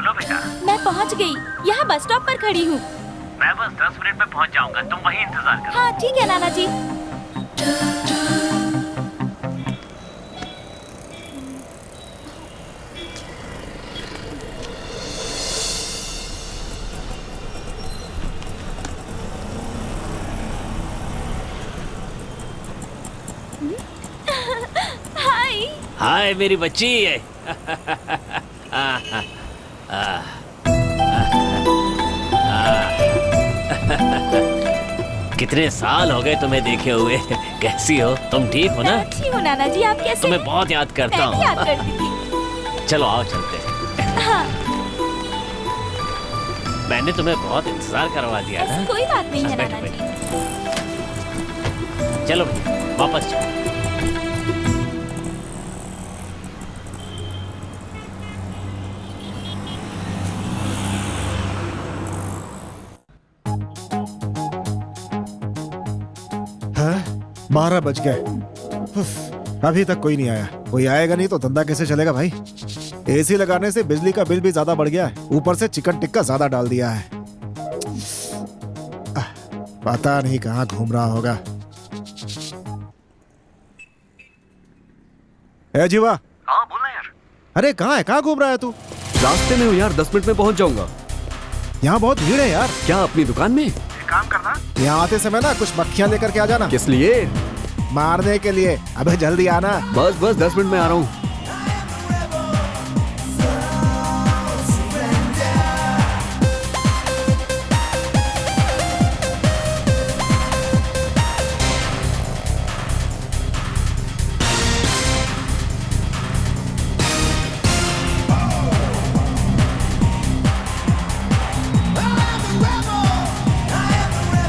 बोलो बेटा। मैं पहुंच गई, यहाँ बस स्टॉप पर खड़ी हूँ। मैं बस 10 मिनट में पहुंच जाऊंगा, तुम वहीं इंतजार करो। हाँ ठीक है नाना जी। हाय। हाय मेरी बच्ची। कितने साल हो गए तुम्हें देखे हुए। कैसी हो तुम? ठीक हो ना? मैं अच्छी हूँ नाना जी, आप कैसे? तुम्हें बहुत याद करता मैं भी हूँ। याद करती थी। चलो आओ चलते हैं। हाँ। मैंने तुम्हें बहुत इंतजार करवा दिया ऐसी ना। कोई बात नहीं है बैठो, नाना जी। चलो वापस चलो। हाँ, 12 बज गए। उफ, अभी तक कोई नहीं आया। कोई आएगा नहीं तो धंधा कैसे चलेगा भाई? एसी लगाने से बिजली का बिल भी ज्यादा बढ़ गया है, ऊपर से चिकन टिक्का ज्यादा डाल दिया है। पता नहीं कहाँ घूम रहा होगा। ए जीवा। हाँ बोलना यार। अरे कहाँ है? कहाँ घूम रहा है तू? रास्ते में हूँ यार, 10 मिनट में पहुँच जाऊंगा। यहाँ बहुत भीड़ है यार। क्या अपनी दुकान में? काम करना, यहाँ आते समय ना कुछ मक्खियाँ लेकर के आ जाना। किस लिए? मारने के लिए। अबे जल्दी आना। बस 10 मिनट में आ रहा हूँ।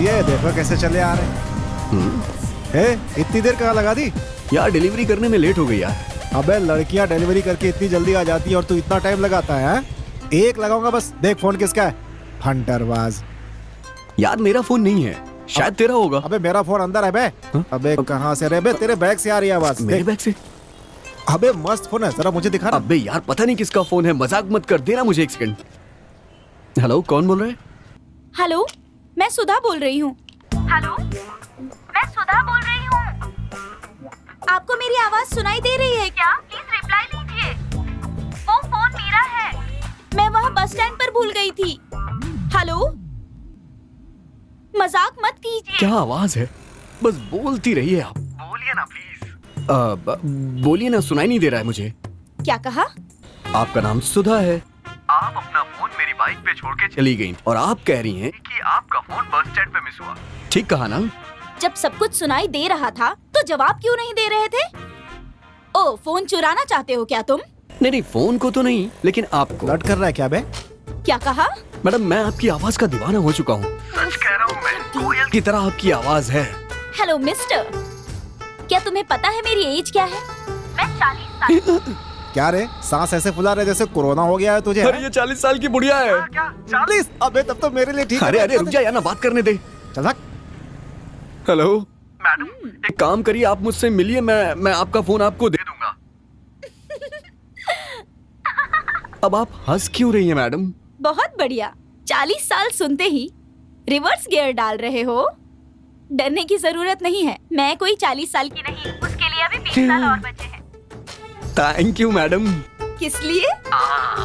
ये देखो कैसे चले आ रहे। इतनी देर कहाँ लगा दी? यार डिलीवरी करने में लेट हो गई यार। अबे लड़कियां डिलीवरी करके इतनी जल्दी आ जाती है और तू इतना टाइम लगाता है, हाँ? एक लगाऊंगा बस। देख फोन किसका है? हंटरबाज। यार मेरा फोन नहीं है, शायद तेरा होगा। अबे मेरा फोन अंदर है बे। अबे कहाँ से रे बे? तेरे बैग से आ रही है आवाज। मेरे बैग से? अबे मस्त फोन है, जरा मुझे दिखा ना। अबे यार पता नहीं किसका फोन है, मजाक मत कर, देना मुझे एक सेकंड। हेलो, कौन बोल रहा है? हेलो, मैं सुधा बोल रही हूँ। हेलो, मैं सुधा बोल रही हूँ। आपको मेरी आवाज सुनाई दे रही है क्या? प्लीज रिप्लाई लीजिए। वो फोन मेरा है, मैं वहाँ बस स्टैंड पर भूल गई थी। हेलो, मजाक मत कीजिए। क्या आवाज है? बस बोलती रहिए आप। बोलिए ना प्लीज। बोलिए ना, सुनाई नहीं दे रहा है मुझे। क्या कहा? आपका नाम सुधा है। आप अपना फोन मेरी बाइक पे छोड़ के चली गई और आप कह रही हैं कि आपका फोन बस स्टैंड पे मिस हुआ। ठीक कहा ना? जब सब कुछ सुनाई दे रहा था तो जवाब क्यों नहीं दे रहे थे? ओ, फोन चुराना चाहते हो क्या तुम? नहीं, फोन को तो नहीं, लेकिन आपको। फ्लर्ट कर रहा है क्या बे? क्या कहा? मैडम मैं आपकी आवाज का दीवाना हो चुका हूँ। सच कह रहा हूँ मैं, कोयल की तरह आपकी आवाज है। हेलो मिस्टर, क्या तुम्हें पता है मेरी एज क्या है? मैं 40 साल। क्या रे, सांस ऐसे फुला रहे जैसे कोरोना हो गया है तुझे? अरे ये 40 साल की बुढ़िया है। क्या 40? अबे तब तो मेरे लिए ठीक है। अरे रुक जा यार, ना बात करने दे। चल भाग। हेलो मैडम, एक काम करिए, आप मुझसे मिलिए, मैं आपका फोन आपको दे दूंगा। अब आप हंस क्यों रही हैं मैडम? बहुत बढ़िया, 40 साल सुनते ही रिवर्स गियर डाल रहे हो। डरने की जरूरत नहीं है, मैं कोई 40 साल की नहीं, उसके लिए अभी 20 साल और बचे हैं। Thank you madam. किस लिए?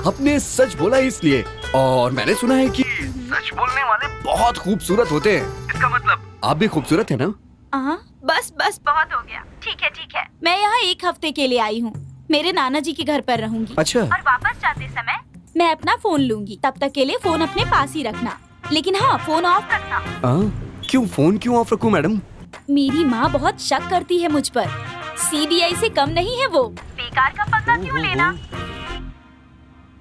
आपने सच बोला इसलिए, और मैंने सुना है कि सच बोलने वाले बहुत खूबसूरत होते हैं। इसका मतलब आप भी खूबसूरत है ना? बस बहुत हो गया। ठीक है, मैं यहाँ 1 हफ्ते के लिए आई हूँ। मेरे नाना जी के घर पर रहूंगी। अच्छा। और वापस जाते समय मैं अपना फोन लूंगी, तब तक के लिए फोन अपने पास ही रखना, लेकिन हाँ फोन ऑफ रखना। क्यों फोन क्यों ऑफ रखूं मैडम? मेरी माँ बहुत शक करती है मुझ पर। CBI से कम नहीं है वो, बेकार का पंगा क्यों लेना।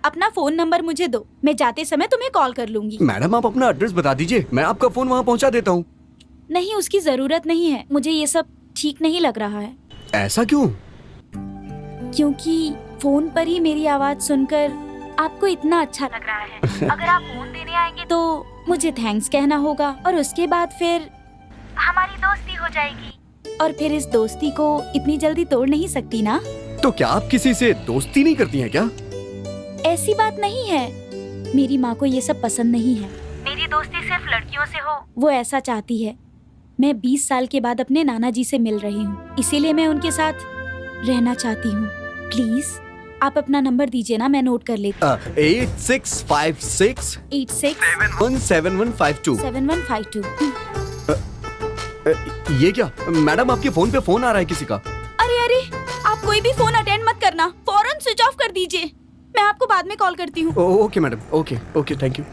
अपना फोन नंबर मुझे दो, मैं जाते समय तुम्हें कॉल कर लूंगी। मैडम आप अपना एड्रेस बता दीजिए, मैं आपका फोन वहाँ पहुँचा देता हूँ। नहीं, उसकी जरूरत नहीं है, मुझे ये सब ठीक नहीं लग रहा है। ऐसा क्यों? क्योंकि फोन पर ही मेरी आवाज सुनकर आपको इतना अच्छा लग रहा है। अगर आप फोन देने आएंगे तो मुझे थैंक्स कहना होगा, और उसके बाद फिर हमारी दोस्ती हो जाएगी। और फिर इस दोस्ती को इतनी जल्दी तोड़ नहीं सकती ना। तो क्या आप किसी से दोस्ती नहीं करती हैं क्या? ऐसी बात नहीं है, मेरी माँ को ये सब पसंद नहीं है। मेरी दोस्ती सिर्फ लड़कियों से हो। वो ऐसा चाहती है। मैं 20 साल के बाद अपने नाना जी से मिल रही हूँ, इसीलिए मैं उनके साथ रहना चाहती हूँ। प्लीज आप अपना नंबर दीजिए ना, मैं नोट कर लेती हूँ। 8656 86 715152। 7152। ये क्या मैडम, आपके फोन पे फोन आ रहा है किसी का? अरे आप कोई भी फोन अटेंड मत करना, फौरन स्विच ऑफ कर दीजिए। मैं आपको बाद में कॉल करती हूँ। Okay madam, okay thank you.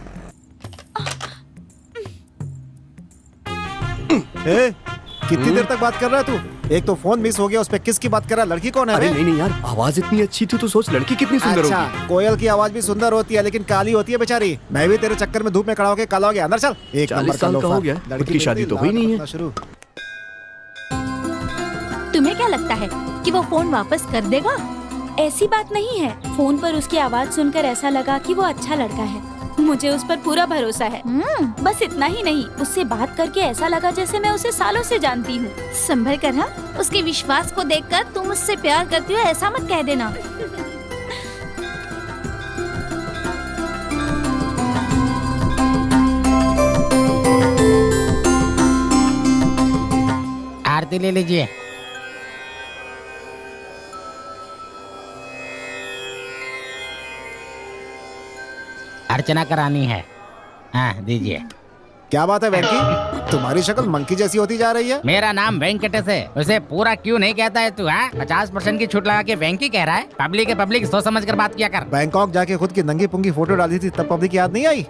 कितनी देर तक बात कर रहा है तू? एक तो फोन मिस हो गया, उस पे किसकी बात कर रहा है? लड़की कौन है? अरे नहीं यार, आवाज इतनी अच्छी थी तो सोच लड़की कितनी सुंदर अच्छा, होगी। कोयल की आवाज भी सुंदर होती है लेकिन काली होती है बेचारी। मैं भी तेरे चक्कर में धूप में खड़ा होके काला हो गया। अंदर चल। 40 साल का हो गया, खुद की शादी तो हुई नहीं है। शुरू। तुम्हें क्या लगता है कि वो फोन वापस कर देगा? ऐसी बात नहीं है, फोन पर उसकी आवाज सुनकर ऐसा लगा कि वो अच्छा लड़का है। मुझे उस पर पूरा भरोसा है। बस इतना ही नहीं, उससे बात करके ऐसा लगा जैसे मैं उसे सालों से जानती हूँ। संभल कर। हाँ, उसके विश्वास को देखकर तुम उससे प्यार करती हो ऐसा मत कह देना। आरती ले लीजिए। अर्चना करानी है। हाँ दीजिए। क्या बात है वेंकी, तुम्हारी शक्ल मंकी जैसी होती जा रही है। मेरा नाम वेंकटेश है, उसे पूरा क्यों नहीं कहता है तू? 50% की छूट लगा के वेंकी कह रहा है। पब्लिक है पब्लिक, सोच समझ कर बात किया कर। बैंकॉक जाके खुद की नंगी पुंगी फोटो डाली थी, तब पब्लिक याद नहीं आई?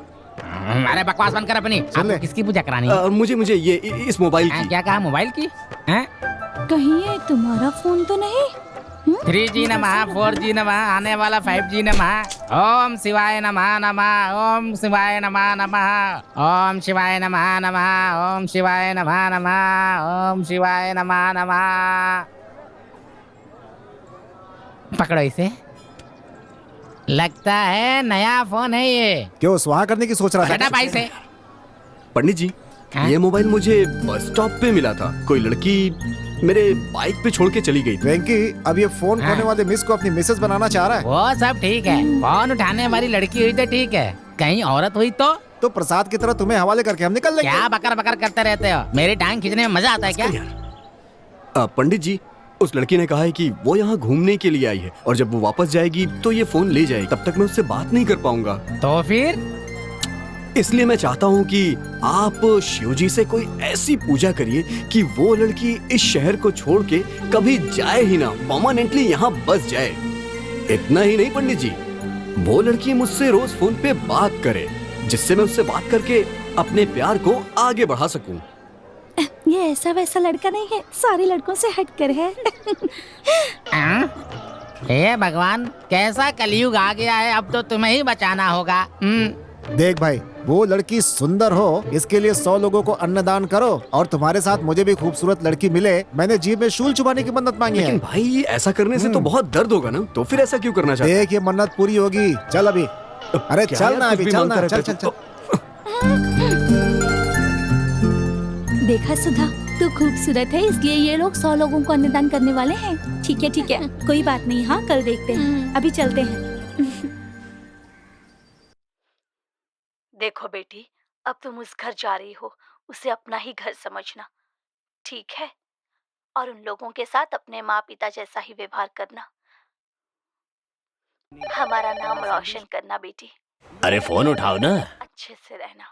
अरे बकवास बंद कर अपनी। आपको किसकी पूजा करानी है? मुझे ये इस मोबाइल की। क्या कहा? मोबाइल की? कहीं ये तुम्हारा फोन तो नहीं? 3G नमः, 4G नमः, आने वाला 5G नमः। ओम शिवाय नमः नमः, ओम शिवाय नमः नमः, ओम शिवाय नमः नमः, ओम शिवाय नमः नमः, ओम शिवाय नमः नमः। पकड़ो इसे। लगता है नया फोन है ये। क्यों स्वाहा करने की सोच रहा था? बेटा भाई से। पंडित जी, ये मोबाइल मुझे बस स्टॉप पे मिला था। कोई लड़की मेरे बाइक पे छोड़ के चली गई थी। वेंकी, अब ये फोन खोने वाले मिस को अपनी मिसेस बनाना चाह रहा है। वो सब ठीक है, फोन उठाने वाली लड़की हुई तो ठीक है, कहीं औरत हुई तो प्रसाद की तरह तुम्हें हवाले करके हम निकल लेंगे। क्या बकर बकर करते रहते हो? मेरी टांग खींचने में मजा आता है क्या? पंडित जी, उस लड़की ने कहा है कि वो यहाँ घूमने के लिए आई है और जब वो वापस जाएगी तो ये फोन ले जाएगी। तब तक मैं उससे बात नहीं कर पाऊंगा। तो फिर इसलिए मैं चाहता हूँ कि आप शिव जी से कोई ऐसी पूजा करिए कि वो लड़की इस शहर को छोड़ के कभी जाए ही ना, परमानेंटली यहाँ बस जाए। इतना ही नहीं पंडित जी, वो लड़की मुझसे रोज फोन पे बात करे, जिससे मैं उससे बात करके अपने प्यार को आगे बढ़ा सकूं। ये ऐसा वैसा लड़का नहीं है, सारे लड़कों से हटकर है। हे भगवान, कैसा कलयुग आ गया है, अब तो तुम्हें ही बचाना होगा। देख भाई, वो लड़की सुंदर हो इसके लिए 100 लोगों को अन्नदान करो, और तुम्हारे साथ मुझे भी खूबसूरत लड़की मिले, मैंने जीभ में शूल चुबाने की मन्नत मांगी है। लेकिन भाई ऐसा करने से तो बहुत दर्द होगा ना, तो फिर ऐसा क्यों करना चाहते? देख ये मन्नत पूरी होगी। चल अभी। अरे चल ना अभी, चल ना, चल चल चल। देखा सुधा, तू खूबसूरत है इसलिए ये लोग 100 लोगों को अन्नदान करने वाले हैं। ठीक है, कोई बात नहीं। हाँ, कल देखते हैं, अभी चलते हैं। देखो बेटी, अब तुम उस घर जा रही हो, उसे अपना ही घर समझना, ठीक है? और उन लोगों के साथ अपने माँ पिता जैसा ही व्यवहार करना। हमारा नाम रोशन करना बेटी। अरे फोन उठाओ ना। अच्छे से रहना।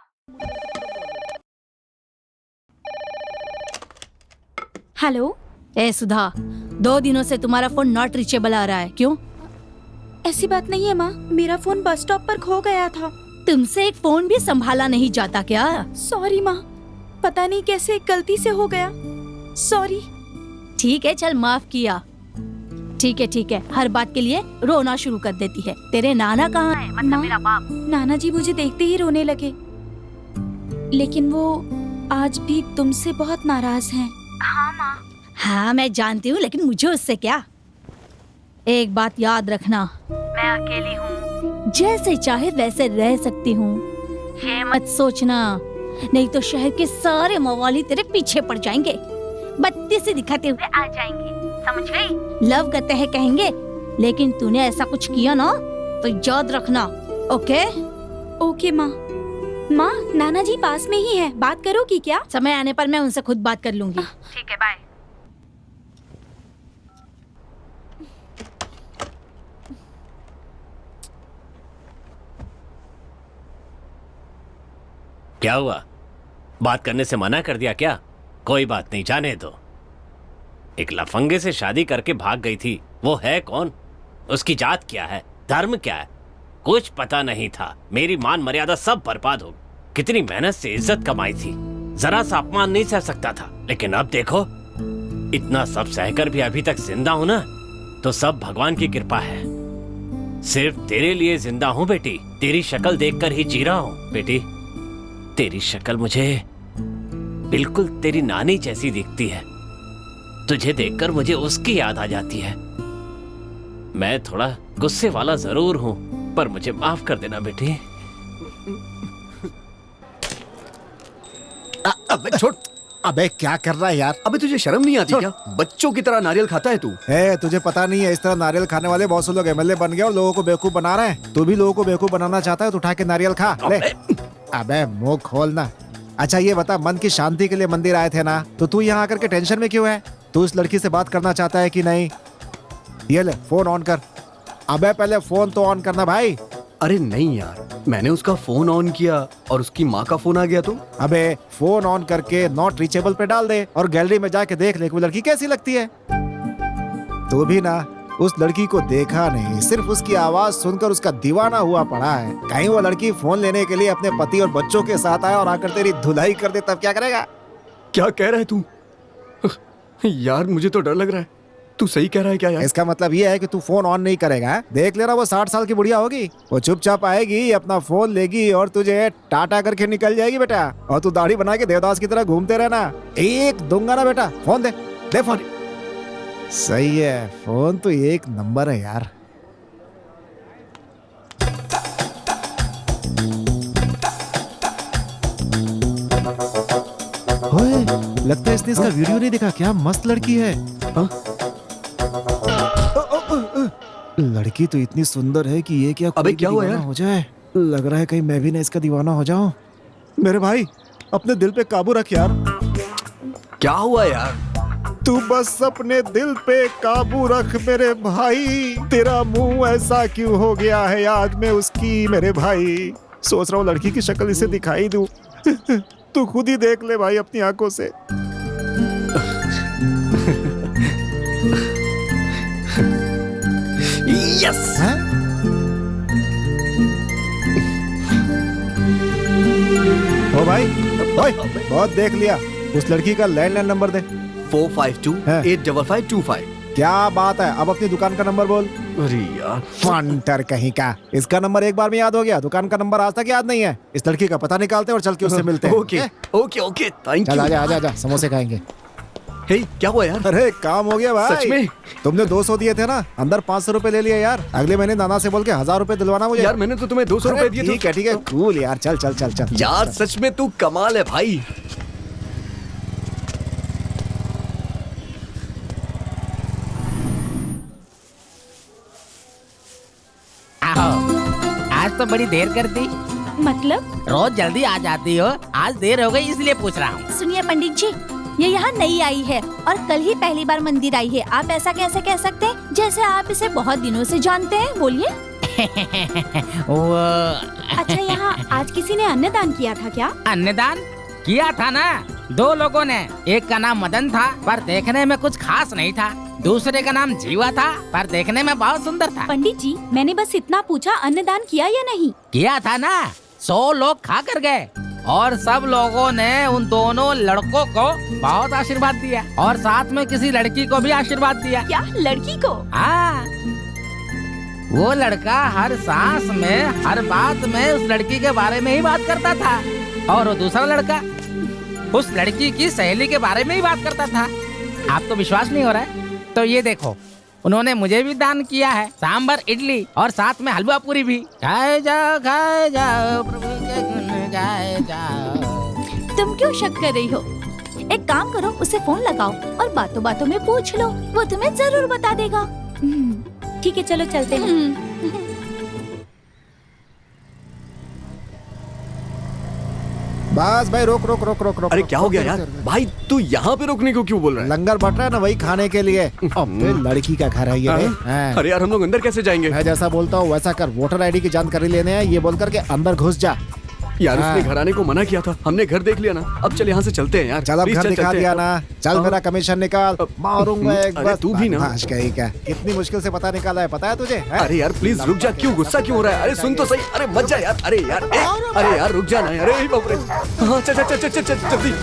हेलो। ए सुधा, 2 दिनों से तुम्हारा फोन नॉट रीचेबल आ रहा है, क्यों? ऐसी बात नहीं है माँ, मेरा फोन बस स्टॉप पर खो गया था। तुमसे एक फोन भी संभाला नहीं जाता क्या? सॉरी माँ, पता नहीं कैसे गलती से हो गया, सॉरी। ठीक है, चल माफ किया। ठीक है, हर बात के लिए रोना शुरू कर देती है। तेरे नाना कहाँ है? मतलब मेरा बाप। नाना जी मुझे देखते ही रोने लगे, लेकिन वो आज भी तुमसे बहुत नाराज हैं। हाँ माँ। हाँ मैं जानती हूँ, लेकिन मुझे उससे क्या। एक बात याद रखना, मैं अकेली हूँ, जैसे चाहे वैसे रह सकती हूँ। ये मत सोचना, नहीं तो शहर के सारे मवाली तेरे पीछे पड़ जाएंगे, बत्ती से दिखाते हुए आ जाएंगे, समझ गई? लव करते हैं कहेंगे, लेकिन तूने ऐसा कुछ किया ना तो याद रखना, ओके? ओके माँ। माँ, नाना जी पास में ही है, बात करोगी क्या? समय आने पर मैं उनसे खुद बात कर लूंगी। ठीक है, बाय। क्या हुआ? बात करने से मना कर दिया क्या? कोई बात नहीं, जाने दो। एक लफंगे से शादी करके भाग गई थी, वो है कौन? उसकी जात क्या है, धर्म क्या है, कुछ पता नहीं था। मेरी मान मर्यादा सब बर्बाद हो गई। कितनी मेहनत से इज्जत कमाई थी, जरा सा अपमान नहीं सह सकता था। लेकिन अब देखो, इतना सब सहकर भी अभी तक जिंदा हूं ना, तो सब भगवान की कृपा है। सिर्फ तेरे लिए जिंदा हूं बेटी, तेरी शक्ल देखकर ही जी रहा हूं। बेटी, तेरी शक्ल मुझे बिल्कुल तेरी नानी जैसी दिखती है। तुझे देखकर मुझे उसकी याद आ जाती है। मैं थोड़ा गुस्से वाला जरूर हूं, पर मुझे माफ कर देना बेटी। अबे छोड़। अबे क्या कर रहा है यार? अबे तुझे शर्म नहीं आती क्या? बच्चों की तरह नारियल खाता है तू। तुझे पता नहीं है, इस तरह नारियल खाने वाले बहुत से लोग एमएलए बन गए और लोगों को बेवकूफ बना रहे हैं। तू भी लोगों को बेवकूफ बनाना चाहता है तो उठा के नारियल खा ले। अबे मुंह खोलना। अच्छा ये बता, मन की शांति के लिए मंदिर आए थे ना, तो तू यहाँ आकर के टेंशन में क्यों है? तू इस लड़की से बात करना चाहता है कि नहीं? ये ले फोन ऑन कर। अबे पहले फोन तो ऑन करना भाई। अरे नहीं यार, मैंने उसका फोन ऑन किया और उसकी माँ का फोन आ गया तो। अबे फोन ऑन करके नॉट रीचेबल पे डाल दे और गैलरी में जाके देख ले कि वो लड़की कैसी लगती है। तू भी ना उस लड़की को देखा नहीं, सिर्फ उसकी आवाज सुनकर उसका दीवाना हुआ पड़ा है। कहीं वो लड़की फोन लेने के लिए अपने पति और बच्चों के साथ आए और आकर तेरी धुलाई कर दे, तब क्या करेगा? क्या कह रहा है तू? यार मुझे तो डर लग रहा है। तू सही कह रहा है क्या यार? इसका मतलब ये है कि तू फोन ऑन नहीं करेगा। देख लेना, वो 60 साल की बुढ़िया होगी, वो चुपचाप आएगी, अपना फोन लेगी और तुझे टाटा करके निकल जाएगी बेटा। और तू दाढ़ी बना के देवदास की तरह घूमते रहना। एक दूंगा ना बेटा, फोन दे, दे फोन। सही है, फोन तो एक नंबर है यार। ओए, लगता है इसने इसका वीडियो नहीं देखा। क्या मस्त लड़की है। हाँ? लड़की तो इतनी सुंदर है कि ये क्या अबे क्या हुआ यार? हो जाए। लग रहा है कहीं मैं भी ना इसका दीवाना हो जाऊं। मेरे भाई, अपने दिल पे काबू रख यार। क्या हुआ यार? तू बस अपने दिल पे काबू रख मेरे भाई। तेरा मुंह ऐसा क्यों हो गया है याद में उसकी मेरे भाई। सोच रहा हूँ लड़की की शक्ल इसे दिखाई दूं। तू खुद ही देख ले भाई अपनी आंखों से। यस। ओ भाई, ओए, बहुत देख लिया। उस लड़की का लैंडलाइन नंबर दे। 452-85525। क्या बात है, अब अपनी दुकान का नंबर बोल। अरे यार फंटर कहीं का, इसका नंबर एक बार में याद हो गया, दुकान का नंबर आज तक याद नहीं है। इस लड़की का पता निकालते और चल के उससे मिलते हैं। ओके ओके ओके, थैंक चल यू। आजा आजा आजा, समोसे खाएंगे। हे क्या हुआ यार? अरे काम हो गया भाई। सच में? तुमने 200 दिए थे ना, अंदर 500 रुपए ले लिए यार। अगले महीने नाना से बोल के 1000 रुपए दिलवाना मुझे। यार मैंने तो तुम्हें 200 रुपए दिए थे। ठीक है कूल यार, चल चल चल चल। यार सच में तू कमाल है भाई। आज तो बड़ी देर कर दी। मतलब? रोज जल्दी आ जाती हो, आज देर हो गई इसलिए पूछ रहा हूँ। सुनिए पंडित जी, ये यहाँ नई आई है और कल ही पहली बार मंदिर आई है। आप ऐसा कैसे कह सकते हैं जैसे आप इसे बहुत दिनों से जानते हैं? बोलिए। वो अच्छा, यहाँ आज किसी ने अन्नदान किया था क्या? अन्नदान किया था ना, 2 लोगों ने। एक का नाम मदन था पर देखने में कुछ खास नहीं था, दूसरे का नाम जीवा था पर देखने में बहुत सुंदर था। पंडित जी, मैंने बस इतना पूछा, अन्नदान किया या नहीं? किया था ना, 100 लोग खा कर गए और सब लोगों ने उन दोनों लड़कों को बहुत आशीर्वाद दिया और साथ में किसी लड़की को भी आशीर्वाद दिया। क्या, लड़की को? हाँ, वो लड़का हर सांस में हर बात में उस लड़की के बारे में ही बात करता था और वो दूसरा लड़का उस लड़की की सहेली के बारे में ही बात करता था। आपको विश्वास नहीं हो रहा है तो ये देखो, उन्होंने मुझे भी दान किया है, सांबर इडली और साथ में हलवा पूरी भी। खाए जाओ प्रभु के गुण गाए जाओ। तुम क्यों शक कर रही हो? एक काम करो, उसे फोन लगाओ और बातों बातों में पूछ लो, वो तुम्हें जरूर बता देगा। ठीक है, चलो चलते हैं। बस भाई रोक रोक रोक रोक रोक। अरे रोक, क्या हो रोक, गया रोक, यार? रोक, रोक। भाई तू यहाँ पे रोकने को क्यों बोल रहा है? लंगर बट रहा है ना, वही खाने के लिए। अबे लड़की का घर है ये रे। हाँ? हाँ। अरे यार हम लोग अंदर कैसे जाएंगे? मैं जैसा बोलता हूँ वैसा कर। वोटर आईडी की जानकारी लेने हैं ये बोल करके अंदर घुस जा। यार हाँ। उसने घर आने को मना किया था, हमने घर देख लिया ना। अब चल यहाँ से चलते हैं यार। चल अब प्लीज घर चल, दिखा चलते दिया हैं। ना। चल हाँ। मेरा कमीशन निकाल, मारूंगा एक अरे बार। तू भी ना। भाष कहीं का कितनी मुश्किल से पता निकाला है, पता है तुझे? हैं? अरे यार प्लीज रुक जा, क्यों गुस्सा क्यों हो रहा है? अरे सुन तो सही, अरे मत जा यार। अरे यार अरे यार रुक जा ना। अरे बाप रे। हाँ चल चल चल चल चल जल्दी।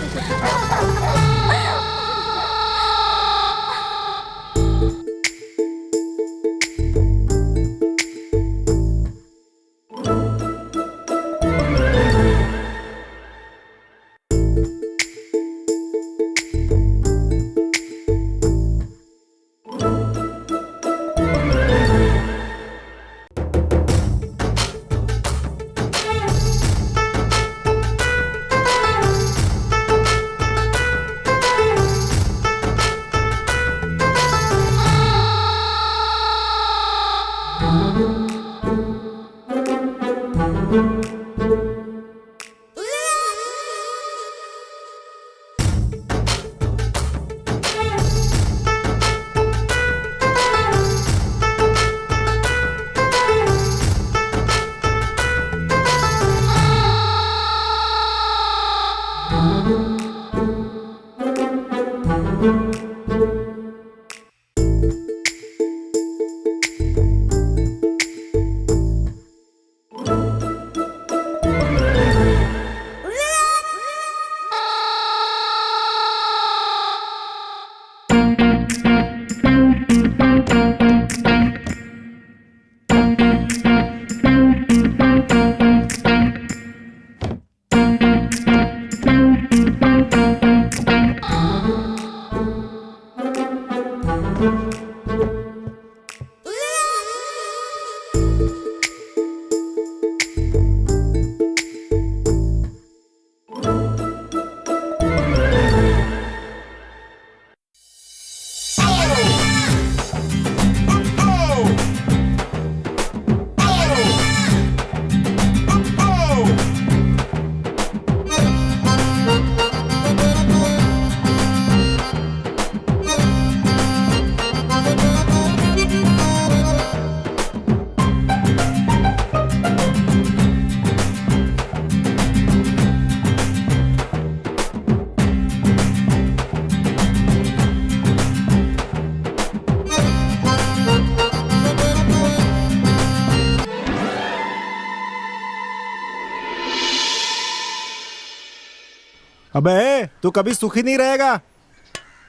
अबे तू कभी सुखी नहीं रहेगा।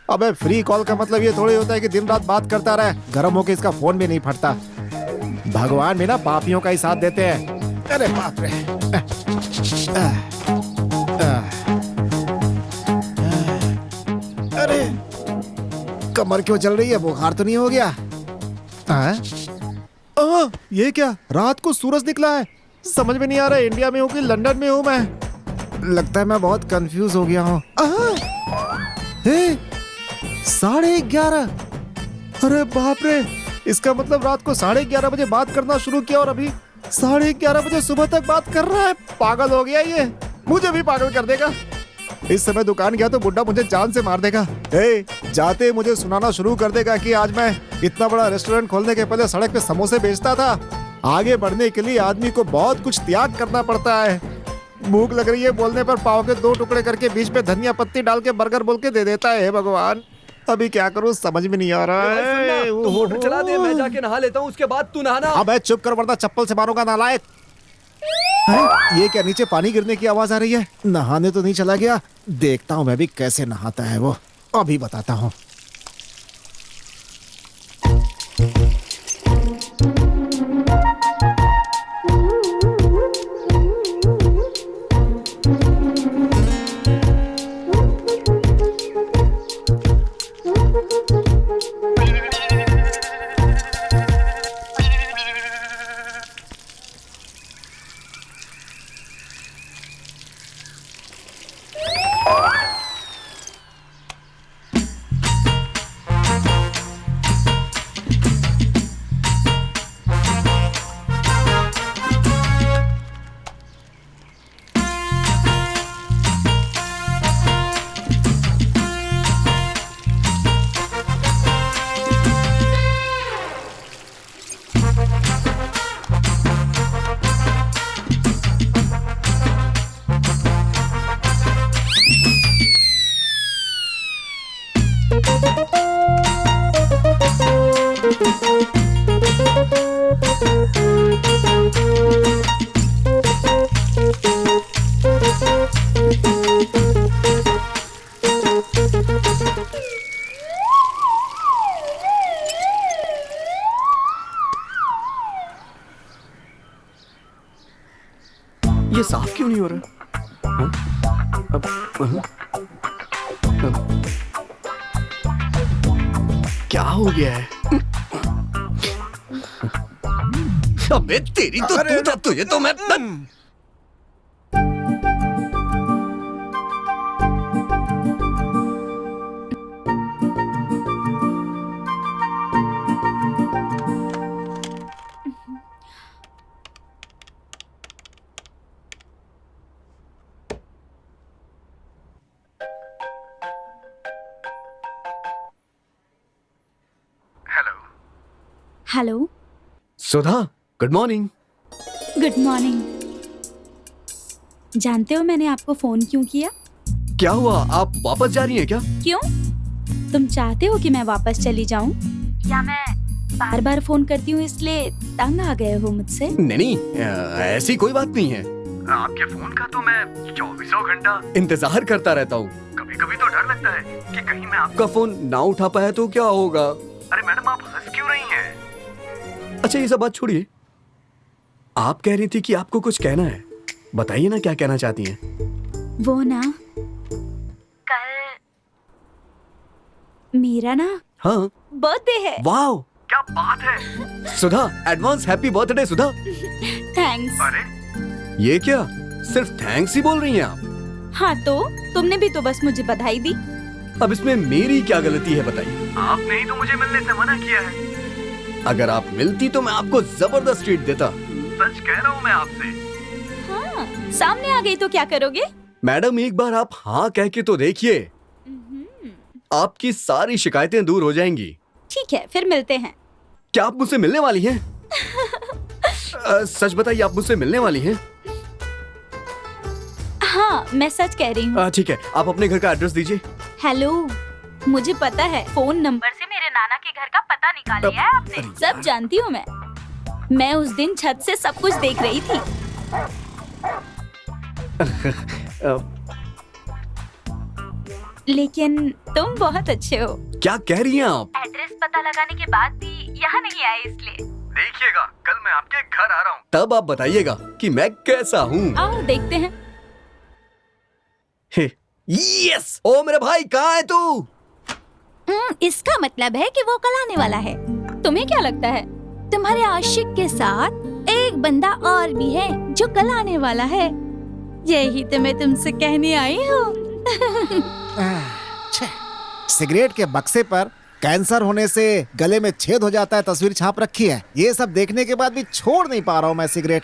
अबे फ्री कॉल का मतलब ये थोड़ी होता है कि दिन रात बात करता रहे। गर्म होके इसका फोन भी नहीं फटता। भगवान भी ना पापियों का ही साथ देते हैं। अरे बाप रे। अरे कमर क्यों चल रही है? बुखार तो नहीं हो गया? ये क्या? रात को सूरज निकला है। समझ में नहीं आ रहा है इंडिया में हूँ कि लंदन में हूँ मैं। लगता है मैं बहुत कंफ्यूज हो गया हूँ। 11:30। अरे बाप रे, इसका मतलब रात को 11:30 बजे बात करना शुरू किया और अभी 11:30 बजे सुबह तक बात कर रहा है। पागल हो गया ये, मुझे भी पागल कर देगा। इस समय दुकान गया तो बुड्ढा मुझे जान से मार देगा। जाते मुझे सुनाना शुरू कर देगा कि आज मैं इतना बड़ा रेस्टोरेंट खोलने के पहले सड़क पे समोसे बेचता था। आगे बढ़ने के लिए आदमी को बहुत कुछ त्याग करना पड़ता है। भूख लग रही है बोलने पर पाव के 2 टुकड़े करके बीच में धनिया पत्ती डाल के बर्गर बोल के दे देता है। भगवान अभी क्या करूं समझ में नहीं आ रहा है। तू मोटर चला दे, मैं जाके नहा लेता हूँ, उसके बाद तू नहाना। अबे चुप कर वरना चप्पल से मारूंगा नालायक। हैं? ये क्या नीचे पानी गिरने की आवाज आ रही है? नहाने तो नहीं चला गया? देखता हूँ मैं भी कैसे नहाता है वो, अभी बताता हूँ। क्यों नहीं हो रहा? हाँ? हाँ? क्या हो गया है? अबे तेरी तो अरे, तू था, तुझे तो मैं हेलो। सुधा, गुड मॉर्निंग। Good morning. जानते हो मैंने आपको फोन क्यों किया? क्या हुआ, आप वापस जा रही हैं क्या? क्यों? तुम चाहते हो कि मैं वापस चली जाऊं? या मैं बार बार फोन करती हूँ इसलिए तंग आ गए हो मुझसे? नहीं, ऐसी कोई बात नहीं है। आपके फोन का तो मैं 24 घंटा इंतजार करता रहता हूँ। कभी कभी तो डर लगता है कि कहीं मैं आपका फोन ना उठा पाया तो क्या होगा। अरे मैडम, आप हंस क्यों रही हैं? अच्छा, ये सब बात छोड़िए। आप कह रही थी कि आपको कुछ कहना है, बताइए ना क्या कहना चाहती हैं। वो ना, कल मेरा ना हाँ, बर्थडे है। वाह, क्या बात है। सुधा, एडवांस हैप्पी बर्थडे सुधा। थैंक्स। अरे ये क्या, सिर्फ थैंक्स ही बोल रही हैं आप? हाँ तो तुमने भी तो बस मुझे बधाई दी। अब इसमें मेरी क्या गलती है बताइए? आपने ही तो मुझे मिलने से मना किया है। अगर आप मिलती तो मैं आपको जबरदस्त ट्रीट देता। सच कह रहा हूँ मैं आपसे। हाँ, सामने आ गई तो क्या करोगे? मैडम, एक बार आप हाँ कह के तो देखिए, आपकी सारी शिकायतें दूर हो जाएंगी। ठीक है, फिर मिलते हैं। क्या आप मुझसे मिलने वाली हैं? सच बताइए, आप मुझसे मिलने वाली हैं? हाँ, मैं सच कह रही हूँ। ठीक है, आप अपने घर का एड्रेस दीजिए। हेलो, मुझे पता है, फोन नंबर से मेरे नाना के घर का पता निकाल लिया है आपने। सब जानती हूँ मैं उस दिन छत से सब कुछ देख रही थी। लेकिन तुम बहुत अच्छे हो। क्या कह रही हैं आप? एड्रेस पता लगाने के बाद भी यहाँ नहीं आए इसलिए। देखिएगा, कल मैं आपके घर आ रहा हूँ, तब आप बताइएगा कि मैं कैसा हूँ। आओ देखते हैं। यस! ओ मेरे भाई, कहाँ है तू? इसका मतलब है कि वो कल आने वाला है। तुम्हें क्या लगता है? तुम्हारे आशिक के साथ एक बंदा और भी है जो कल आने वाला है। यही तो मैं तुमसे कहने आई हूँ। सिगरेट के बक्से पर कैंसर होने से गले में छेद हो जाता है तस्वीर छाप रखी है। ये सब देखने के बाद भी छोड़ नहीं पा रहा हूँ मैं सिगरेट।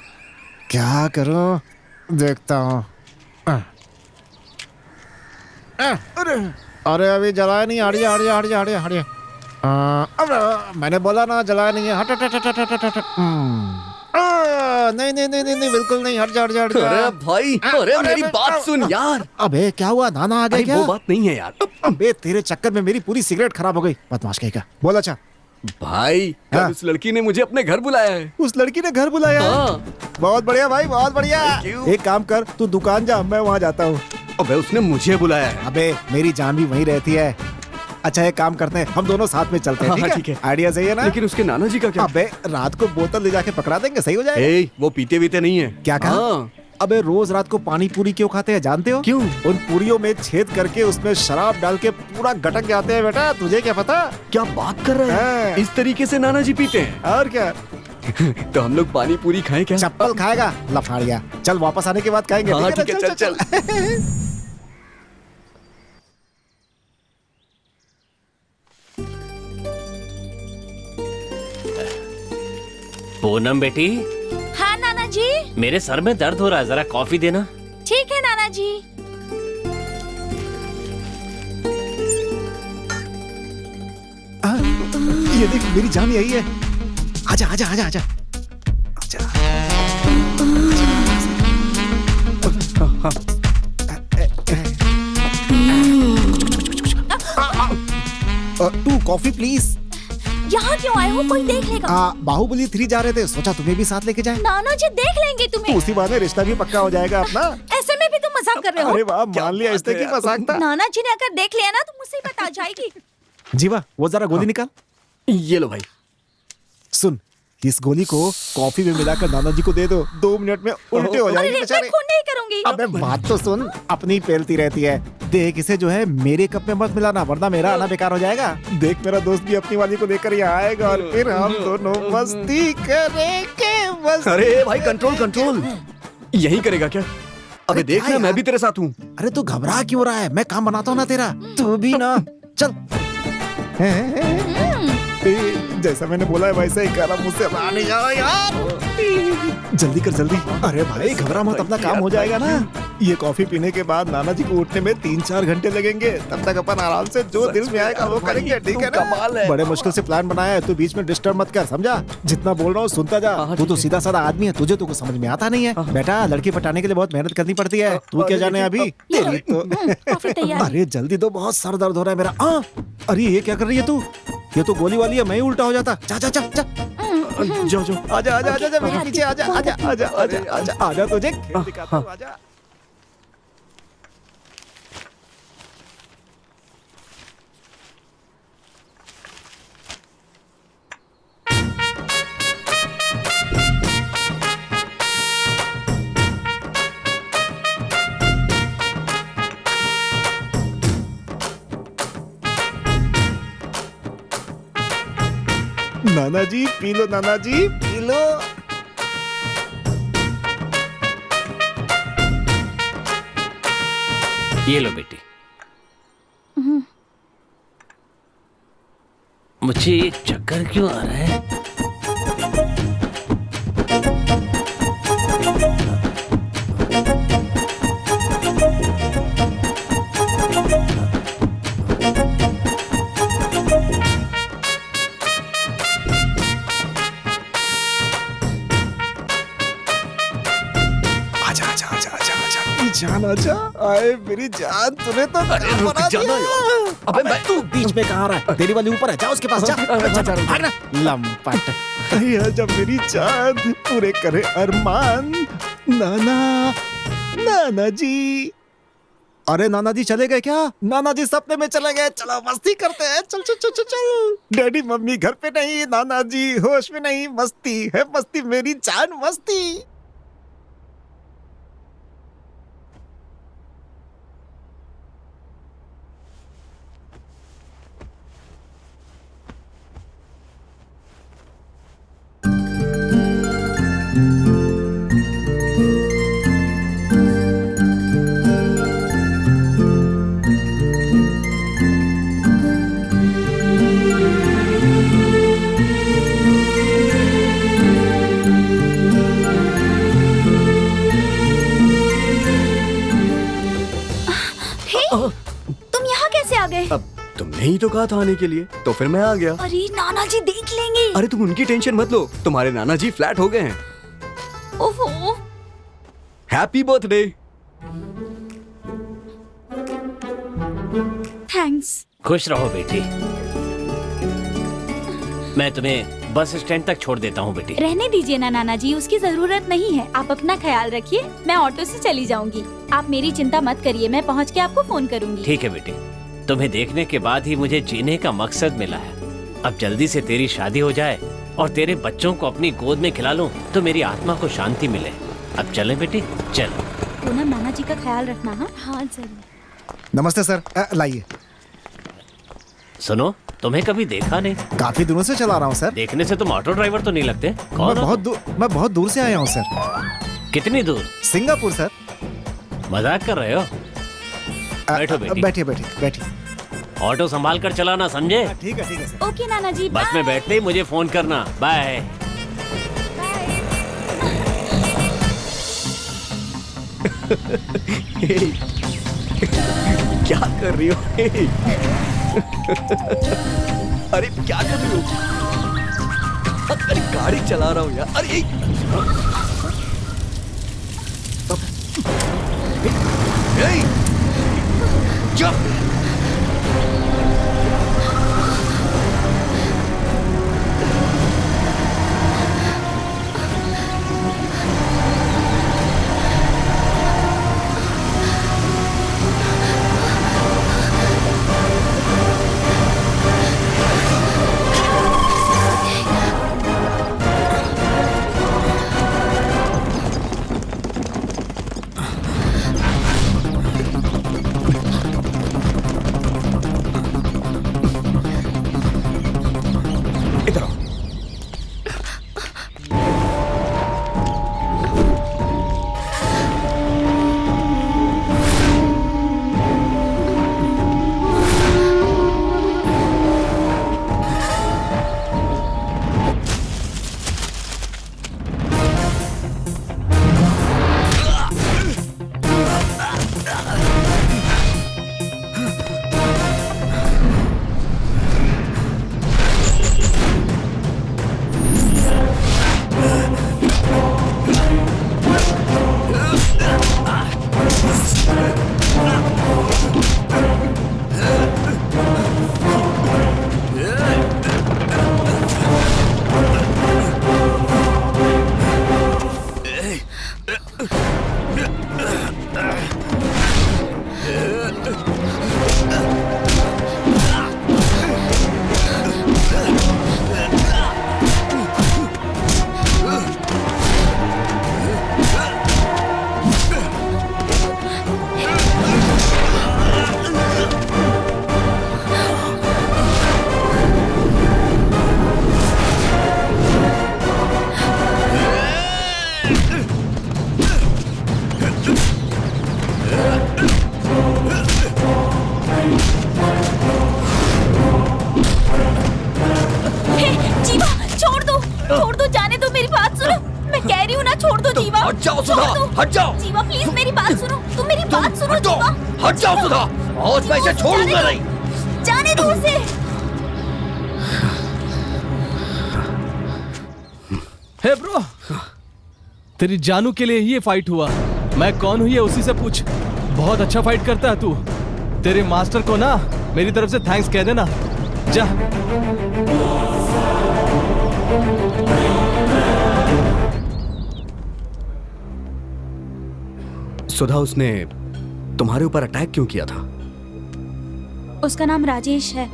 क्या करूँ, देखता हूँ। अरे अभी जलाया नहीं। हटिए। अब मैंने बोला ना जलाया नहीं है। हट। नहीं, बिल्कुल नहीं। हट जा। अरे भाई, अरे मेरी बात सुन यार। अबे क्या हुआ, नाना आ गए क्या? वो बात नहीं है यार। अबे तेरे चक्कर में मेरी पूरी सिगरेट खराब हो गई। बदमाश कहीं का। बोल। अच्छा भाई, हाँ? उस लड़की ने मुझे अपने घर बुलाया है। उस लड़की ने घर बुलाया? हाँ। बहुत बढ़िया भाई, बहुत बढ़िया। एक काम कर, तू दुकान जा, मैं वहाँ जाता हूँ। अबे उसने मुझे बुलाया है। अबे मेरी जान भी वहीं रहती है। अच्छा एक काम करते हैं, हम दोनों साथ में चलते हैं। हाँ, ठीक है। है, आइडिया सही है ना? लेकिन उसके नाना जी का क्या? अबे रात को बोतल ले जाके पकड़ा देंगे, सही हो जाएगा। वो पीते वीते नहीं है। क्या कहा? हाँ। अबे रोज रात को पानी पूरी क्यों खाते हैं जानते हो? क्यों? उन पूरियों में छेद करके उसमें शराब डाल के पूरा गटक जाते हैं बेटा। तुझे क्या पता? क्या बात कर रहे हैं? हाँ। इस तरीके से नाना जी पीते हैं? और क्या। तो हम लोग पानी पूरी खाएं क्या? चप्पल खाएगा लफाड़िया। चल वापस आने के बाद खाएंगे। हाँ, ठीक है ना? चल। पूनम बेटी, हाँ नाना जी। मेरे सर में दर्द हो रहा है, जरा कॉफी देना। ठीक है नाना जी। ये देख मेरी जान यही है। आजा। Two coffee please. यहाँ क्यों आए हो, कोई देख लेगा। बाहुबली 3 जा रहे थे, सोचा तुम्हें भी साथ लेके जाए। नाना जी देख लेंगे तो तुम्हें। उसी बहाने रिश्ता भी पक्का हो जाएगा अपना। ऐसे में भी तुम मजाक कर रहे हो। अरे वाह, मान लिया इसने की मजाक था। नाना जी ने अगर देख लिया ना तो मुसीबत आ जाएगी। जीवा वो जरा गोली निकाल। ये लो भाई। सुन, इस गोली को कॉफी में मिलाकर नाना जी को दे दो, 2 मिनट में उल्टे हो अरे जाएंगे मैं बेचारे। खून नहीं करूंगी। अबे बात तो सुन, अपनी पेलती रहती है। देख इसे जो है मेरे कप में मत मिलाना, वरना मेरा आना बेकार हो जाएगा। देख मेरा दोस्त भी अपनी वाली को लेकर यहाँ आएगा और फिर हम दोनों मस्ती करेंगे बस। अरे भाई कंट्रोल कंट्रोल, यही करेगा क्या? अबे अरे देख क्या ना, मैं यार? भी तेरे साथ हूँ। अरे तू घबरा क्यों रहा है? मैं काम बनाता हूँ ना तेरा, तू भी ना। चल जैसा मैंने बोला है वैसे ही करा, मुझसे बाहर नहीं जाओ यार। जल्दी कर जल्दी। अरे भाई घबरा मत, अपना काम हो जाएगा ना। ये कॉफी पीने के बाद नाना जी को उठने में 3-4 घंटे लगेंगे। तब तक अपन आराम से जो दिल में आएगा वो करेंगे, ठीक है कमाल ना? है। बड़े मुश्किल से प्लान बनाया है, तू बीच में डिस्टर्ब मत कर, समझा? जितना बोल रहा हूँ सुनता जा। तू तो सीधा साधा आदमी है, तुझे तो कुछ समझ में आता नहीं है। बेटा लड़की पटाने के लिए बहुत मेहनत करनी पड़ती है। तू क्या जाने अभी तेरी तो। कॉफी तैयार है। अरे जल्दी दो, बहुत सर दर्द हो रहा है मेरा। अरे ये क्या कर रही है तू? ये तो गोली वाली है, मैं ही उल्टा हो जाता। जा जा जा जा। जाओ जाओ। आजा आजा आजा मेरे पीछे आजा आजा आजा आजा आजा आजा, तुझे खेल दिखाता हूँ, आजा। नाना जी पी लो, नाना जी पी लो। ये लो बेटी। मुझे ये चक्कर क्यों आ रहा है? आजा आजा आजा आजा आजा मेरी जान, आजा। आए मेरी जान, तूने तो काम रुक बना जाना दिया। यार। अबे मैं तू बीच में कहाँ रहा है? तेरी वाली ऊपर है, जा उसके पास जा। भागना लंपट। आजा मेरी जान, पूरे करे अरमान। नाना नाना जी। अरे नाना जी चले गए क्या? नाना जी सपने में चले गए। चलो मस्ती करते हैं, चल चल चल चल चल। डैडी मम्मी घर पे नहीं, नाना जी होश में नहीं। मस्ती है मस्ती मेरी जान, मस्ती। तुम यहाँ कैसे आ गए? अब तुमने ही तो कहा था आने के लिए, तो फिर मैं आ गया। अरे नाना जी देख लेंगे। अरे तुम उनकी टेंशन मत लो, तुम्हारे नाना जी फ्लैट हो गए हैं। ओहो। Happy birthday. थैंक्स। खुश रहो बेटी। मैं तुम्हें बस स्टैंड तक छोड़ देता हूँ बेटी। रहने दीजिए ना नाना जी, उसकी जरूरत नहीं है। आप अपना ख्याल रखिए, मैं ऑटो से चली जाऊंगी। आप मेरी चिंता मत करिए, मैं पहुँच के आपको फोन करूंगी। ठीक है बेटी, तुम्हें देखने के बाद ही मुझे जीने का मकसद मिला है। अब जल्दी से तेरी शादी हो जाए और तेरे बच्चों को अपनी गोद में खिला लूं तो मेरी आत्मा को शांति मिले। अब चलें बेटी, चलो। पूनम नाना जी का ख्याल रखना। हाँ हाँ जरूर। नमस्ते सर, लाइए। सुनो, तुम्हें कभी देखा नहीं। काफी दिनों से चला रहा हूँ सर। देखने से तुम ऑटो ड्राइवर तो नहीं लगते। कौन हो? मैं बहुत दूर से आया हूँ सर। कितनी दूर? Singapore sir. मजाक कर रहे हो? बैठो बेटी। बैठिए बैठिए बैठिए। ऑटो संभाल कर चलाना, समझे? ठीक है सर। ओके नाना जी, बस में बैठते ही मुझे फोन करना। बाय। क्या कर रही हो? अरे क्या कर रही हो? अरे गाड़ी चला रहा हूँ यार। अरे चुप। हट जाओ। जीवा प्लीज मेरी बात सुनो, तुम मेरी बात सुनो हटो, जीवा। हट जाओ सुधा, आज मैं इसे छोड़ूंगा नहीं। जाने दो उसे। हे ब्रो, तेरी जानू के लिए ही ये फाइट हुआ। मैं कौन हूं ये उसी से पूछ। बहुत अच्छा फाइट करता है तू। तेरे मास्टर को ना मेरी तरफ से थैंक्स कह देना। जा। सुधा, उसने तुम्हारे ऊपर अटैक क्यों किया था? उसका नाम राजेश है।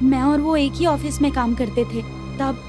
मैं और वो एक ही ऑफिस में काम करते थे। तब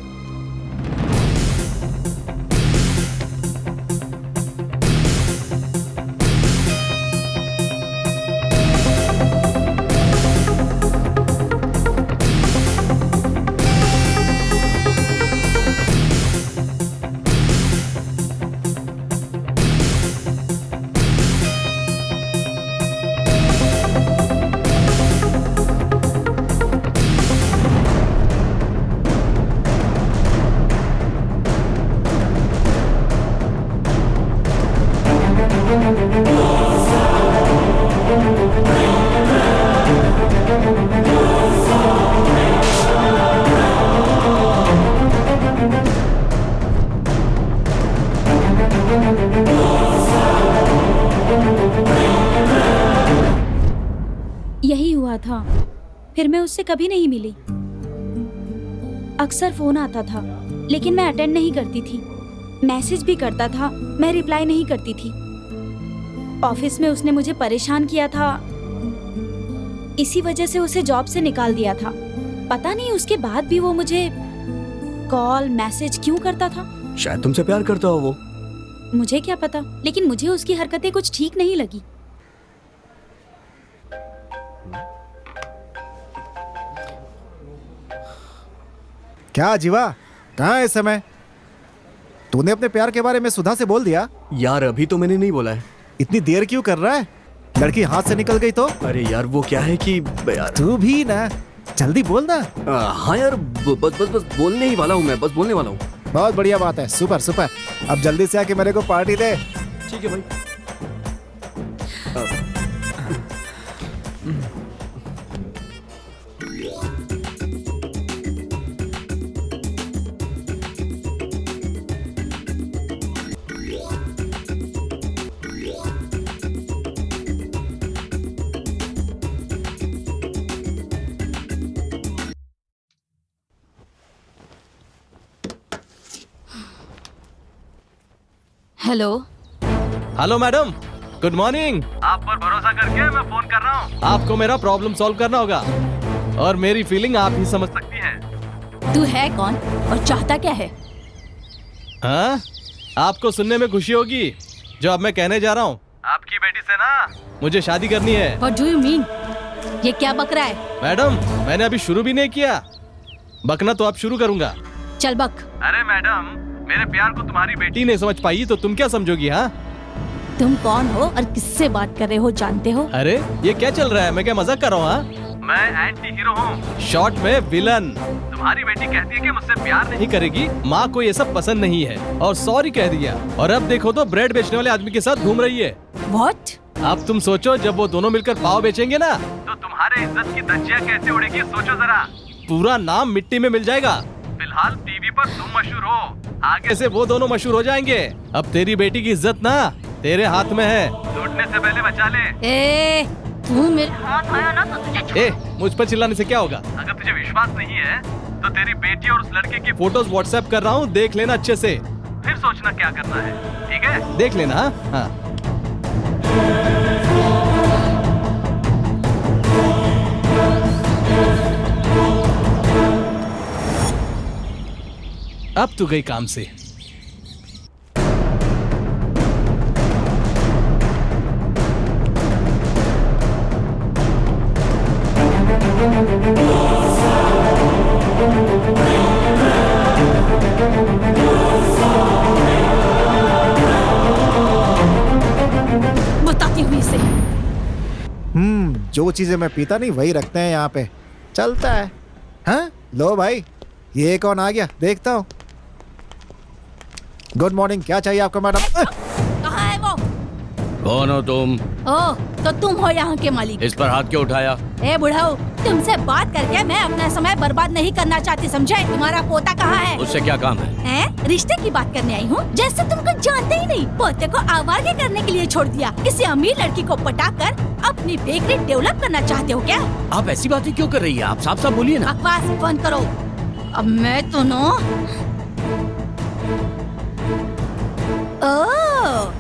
यही हुआ था। फिर मैं उससे कभी नहीं मिली। अक्सर फोन आता था, लेकिन मैं अटेंड नहीं करती थी। मैसेज भी करता था, मैं रिप्लाई नहीं करती थी। ऑफिस में उसने मुझे परेशान किया था। इसी वजह से उसे जॉब से निकाल दिया था। पता नहीं उसके बाद भी वो मुझे कॉल मैसेज क्यों करता था। शायद तुमसे प्यार करता हो वो। मुझे क्या पता, लेकिन मुझे उसकी हरकतें कुछ ठीक नहीं लगी। क्या जीवा, कहाँ है इस समय? तूने अपने प्यार के बारे में सुधा से बोल दिया? यार अभी तो मैंने नहीं बोला है। इतनी देर क्यों कर रहा है? लड़की हाथ से निकल गई तो? अरे यार वो क्या है कि यार तू भी ना, जल्दी बोल ना। हाँ यार, बस बोलने ही वाला हूँ मैं, बस बोलने वाला हूँ। बहुत बढ़िया बात है, सुपर सुपर। अब जल्दी से आके मेरे को पार्टी दे। ठीक है भाई। Hello. Hello madam, good morning. आप पर भरोसा करके मैं फोन कर रहा हूँ। आपको मेरा प्रॉब्लम सॉल्व करना होगा और मेरी फीलिंग आप ही समझ सकती हैं। तू है कौन और चाहता क्या है? हाँ, आपको सुनने में खुशी होगी जो अब मैं कहने जा रहा हूँ। आपकी बेटी से ना मुझे शादी करनी है। What do you mean? ये क्या बक रहा है? मैडम, मैंने अभी शुरू भी नहीं किया। बकना तो अब शुरू करूंगा। चल बक। अरे मैडम, मेरे प्यार को तुम्हारी बेटी बेटी नहीं समझ पाई तो तुम क्या समझोगी? हाँ, तुम कौन हो और किससे बात कर रहे हो जानते हो? अरे ये क्या चल रहा है? मैं क्या मजाक कर रहा हूँ? हाँ, मैं एंटी हीरो हूँ। शॉर्ट में विलन। तुम्हारी बेटी कहती है कि मुझसे प्यार नहीं। नहीं करेगी, माँ को ये सब पसंद नहीं है और सॉरी कह दिया। और अब देखो तो ब्रेड बेचने वाले आदमी के साथ घूम रही है। What? अब तुम सोचो, जब वो दोनों मिलकर पाव बेचेंगे ना, तो तुम्हारे इज्जत की धज्जियाँ कैसे उड़ेगी, सोचो जरा। पूरा नाम मिट्टी में मिल जाएगा। फिलहाल टीवी पर तुम मशहूर हो, आगे कैसे वो दोनों मशहूर हो जाएंगे। अब तेरी बेटी की इज्जत ना तेरे हाथ में है। लूटने से पहले बचा ले। ए, तू मेरे हाथ आया ना तो तुझे ए, मुझ पर चिल्लाने से क्या होगा? अगर तुझे विश्वास नहीं है तो तेरी बेटी और उस लड़के की फोटोज व्हाट्सएप कर रहा हूँ, देख लेना अच्छे से। फिर सोचना क्या करना है, ठीक है? देख लेना। हाँ, अब तू गई काम से। बताती हूँ इसे। जो चीजें मैं पीता नहीं वही रखते हैं यहाँ पे। चलता है। हाँ, लो भाई, ये कौन आ गया देखता हूँ। गुड मॉर्निंग, क्या चाहिए आपको मैडम? कहाँ है वो? कौन हो तुम? ओ, तो तुम हो यहाँ के मालिक। इस पर हाथ क्यों उठाया? ए बुढ़ाओ, तुमसे बात करके मैं अपना समय बर्बाद नहीं करना चाहती, समझे? तुम्हारा पोता कहाँ है? उससे क्या काम है? रिश्ते की बात करने आई हूँ। जैसे तुमको जानते ही नहीं, पोते को आवारा करने के लिए छोड़ दिया। किसी अमीर लड़की को पटाकर अपनी बेकरी डेवलप करना चाहते हो क्या? आप ऐसी बातें क्यों कर रही है? आप साफ साफ बोलिए ना। बकवास बंद करो। अब मैं तो ओह,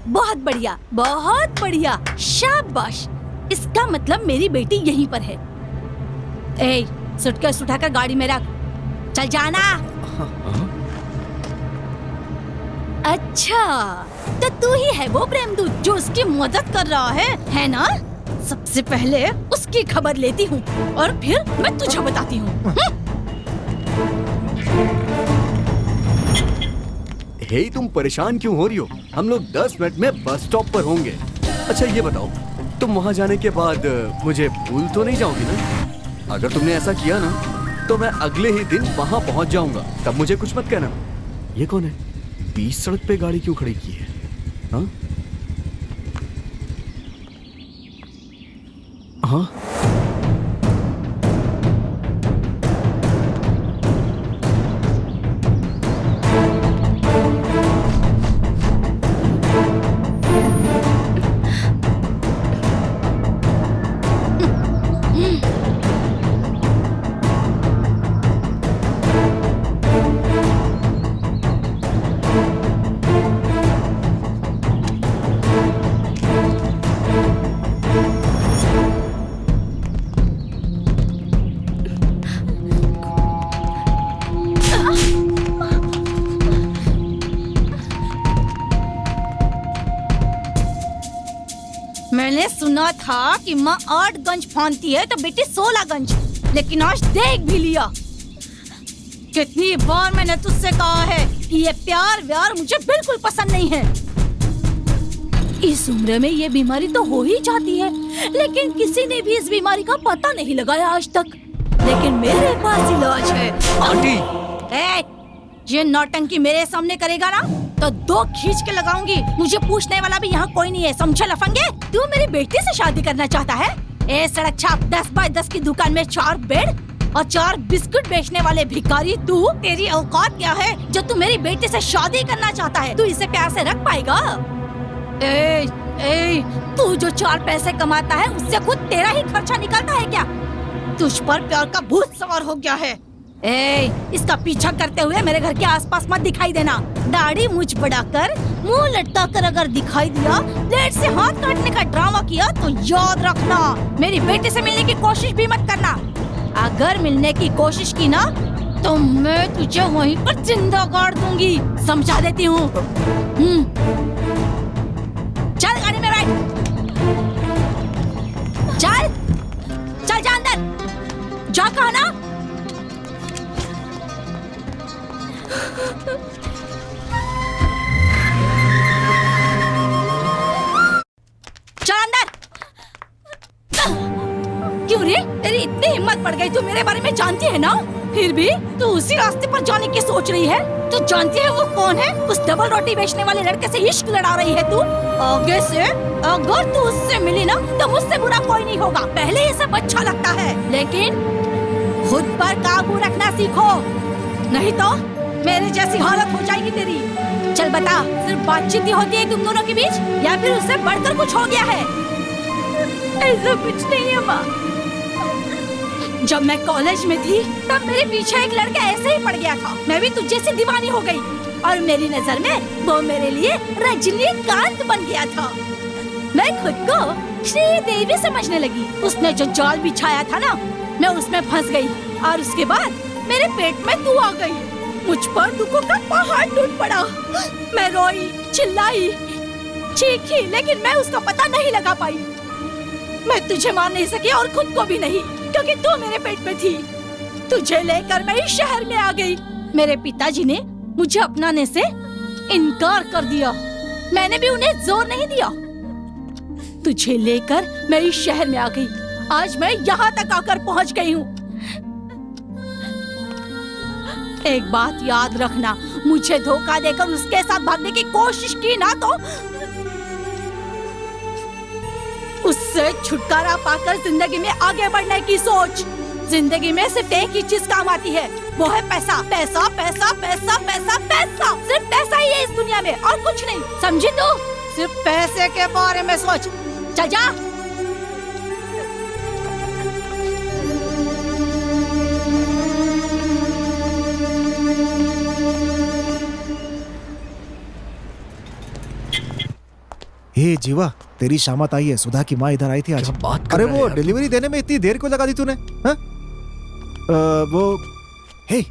बहुत बढ़िया, बहुत बढ़िया, शाबाश। इसका मतलब मेरी बेटी यहीं पर है। ए, सूटकेस उठाकर गाड़ी में रख, चल जाना। अच्छा, तो तू ही है वो प्रेमदूत जो उसकी मदद कर रहा है ना? सबसे पहले उसकी खबर लेती हूँ और फिर मैं तुझे बताती हूँ। हे, तुम परेशान क्यों हो रही हो? हम लोग 10 मिनट में बस स्टॉप पर होंगे। अच्छा ये बताओ, तुम वहाँ जाने के बाद मुझे भूल तो नहीं जाओगी ना? अगर तुमने ऐसा किया ना तो मैं अगले ही दिन वहाँ पहुँच जाऊंगा, तब मुझे कुछ मत कहना। ये कौन है? बीच सड़क पे गाड़ी क्यों खड़ी की है? हाँ हाँ, मैंने सुना था कि माँ 8 गंज फांदती है तो बेटी 16 गंज, लेकिन आज देख भी लिया। कितनी बार मैंने तुझसे कहा है कि ये प्यार व्यार मुझे बिल्कुल पसंद नहीं है। इस उम्र में ये बीमारी तो हो ही जाती है, लेकिन किसी ने भी इस बीमारी का पता नहीं लगाया आज तक। लेकिन मेरे पास इलाज है। आंटी, ये नौटंकी मेरे सामने करेगा ना तो 2 खींच के लगाऊंगी। मुझे पूछने वाला भी यहाँ कोई नहीं है, समझे लफंगे? तू मेरी बेटी से शादी करना चाहता है? ए सड़क छाप 10 बाय 10 की दुकान में 4 बेड और 4 बिस्कुट बेचने वाले भिखारी तू, तेरी औकात क्या है जो तू मेरी बेटी से शादी करना चाहता है? तू इसे प्यार से रख पाएगा? तू जो 4 पैसे कमाता है उससे खुद तेरा ही खर्चा निकलता है क्या? तुझ पर प्यार का भूत सवार हो गया है। इसका पीछा करते हुए मेरे घर के आसपास मत दिखाई देना। दाढ़ी मूंछ बढ़ाकर मुंह लटकाकर अगर दिखाई दिया, ब्लेड से हाथ काटने का ड्रामा किया तो याद रखना, मेरी बेटी से मिलने की कोशिश भी मत करना। अगर मिलने की कोशिश की ना तो मैं तुझे वहीं पर जिंदा गाड़ दूंगी, समझा देती हूँ। चल गाड़ी में बैठ, चल चल जा अंदर जा, कहा ना। चल अंदर। क्यों रे, तेरी इतनी हिम्मत बढ़ गई? तू मेरे बारे में जानती है ना, फिर भी तू उसी रास्ते पर जाने की सोच रही है। तू जानती है वो कौन है? उस डबल रोटी बेचने वाले लड़के से इश्क लड़ा रही है तू। आगे से अगर तू उससे मिली ना तो मुझसे बुरा कोई नहीं होगा। पहले ये सब अच्छा लगता है, लेकिन खुद पर काबू रखना सीखो, नहीं तो मेरे जैसी हालत हो जाएगी तेरी। चल बता, सिर्फ बातचीत ही होती है तुम दोनों के बीच या फिर उससे बढ़कर कुछ हो गया है? ऐसा कुछ नहीं है माँ। जब मैं कॉलेज में थी तब मेरे पीछे एक लड़का ऐसे ही पड़ गया था। मैं भी तुझे से दीवानी हो गई और मेरी नजर में वो मेरे लिए रजनीकांत बन गया था। मैं खुद को श्रीदेवी समझने लगी। उसने जो जाल बिछाया था ना, मैं उसमें फंस गई और उसके बाद मेरे पेट में तू आ गई। मुझ पर दुखों का पहाड़ टूट पड़ा। मैं रोई, चिल्लाई, चीखी, लेकिन मैं उसका पता नहीं लगा पाई। मैं तुझे मार नहीं सकी और खुद को भी नहीं, क्योंकि तू मेरे पेट में थी। तुझे लेकर मैं इस शहर में आ गई। मेरे पिताजी ने मुझे अपनाने से इनकार कर दिया। मैंने भी उन्हें जोर नहीं दिया। तुझे लेकर मैं इस शहर में आ गई। आज मैं यहाँ तक आकर पहुँच गई हूँ। एक बात याद रखना, मुझे धोखा देकर उसके साथ भागने की कोशिश की ना तो उससे छुटकारा पाकर जिंदगी में आगे बढ़ने की सोच। जिंदगी में सिर्फ एक ही चीज काम आती है, वो है पैसा। पैसा पैसा पैसा पैसा पैसा, सिर्फ पैसा ही है इस दुनिया में और कुछ नहीं, समझी तू? सिर्फ पैसे के बारे में सोच। चल जा। हे जीवा, तेरी शामत आई है। सुधा की माँ इधर आई थी आज। क्या बात कर अरे रहा है वो यार? डिलीवरी देने में इतनी देर क्यों लगा दी तूने? हाँ? वो हे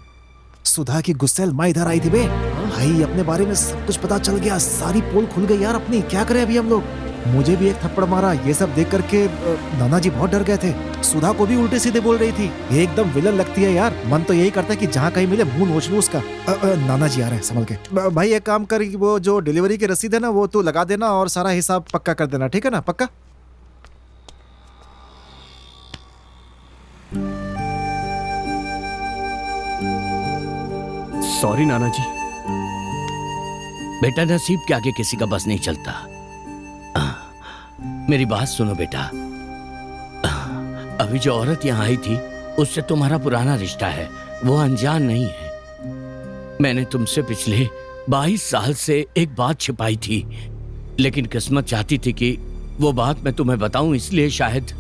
सुधा की गुस्सेल माँ इधर आई थी बे। भाई अपने बारे में सब कुछ पता चल गया, सारी पोल खुल गई यार अपनी। क्या करें अभी हम लोग? मुझे भी एक थप्पड़ मारा। ये सब देख करके नाना जी बहुत डर गए थे। सुधा को भी उल्टे सीधे बोल रही थी। ये एकदम विलन लगती है यार। मन तो यही करता है कि जहाँ कहीं मिले मुंह नोच लूं उसका। नाना जी आ रहे हैं, संभल के। भाई एक काम कर, वो जो डिलीवरी की रसीद है ना वो तू लगा देना और सारा हिसाब पक्का कर देना, ठीक है ना? पक्का। सॉरी नाना जी। बेटा नसीब के आगे किसी का बस नहीं चलता। मेरी बात सुनो बेटा। अभी जो औरत यहाँ आई थी उससे तुम्हारा पुराना रिश्ता है, वो अनजान नहीं है। मैंने तुमसे पिछले 22 साल से एक बात छिपाई थी, लेकिन किस्मत चाहती थी कि वो बात मैं तुम्हें बताऊं, इसलिए शायद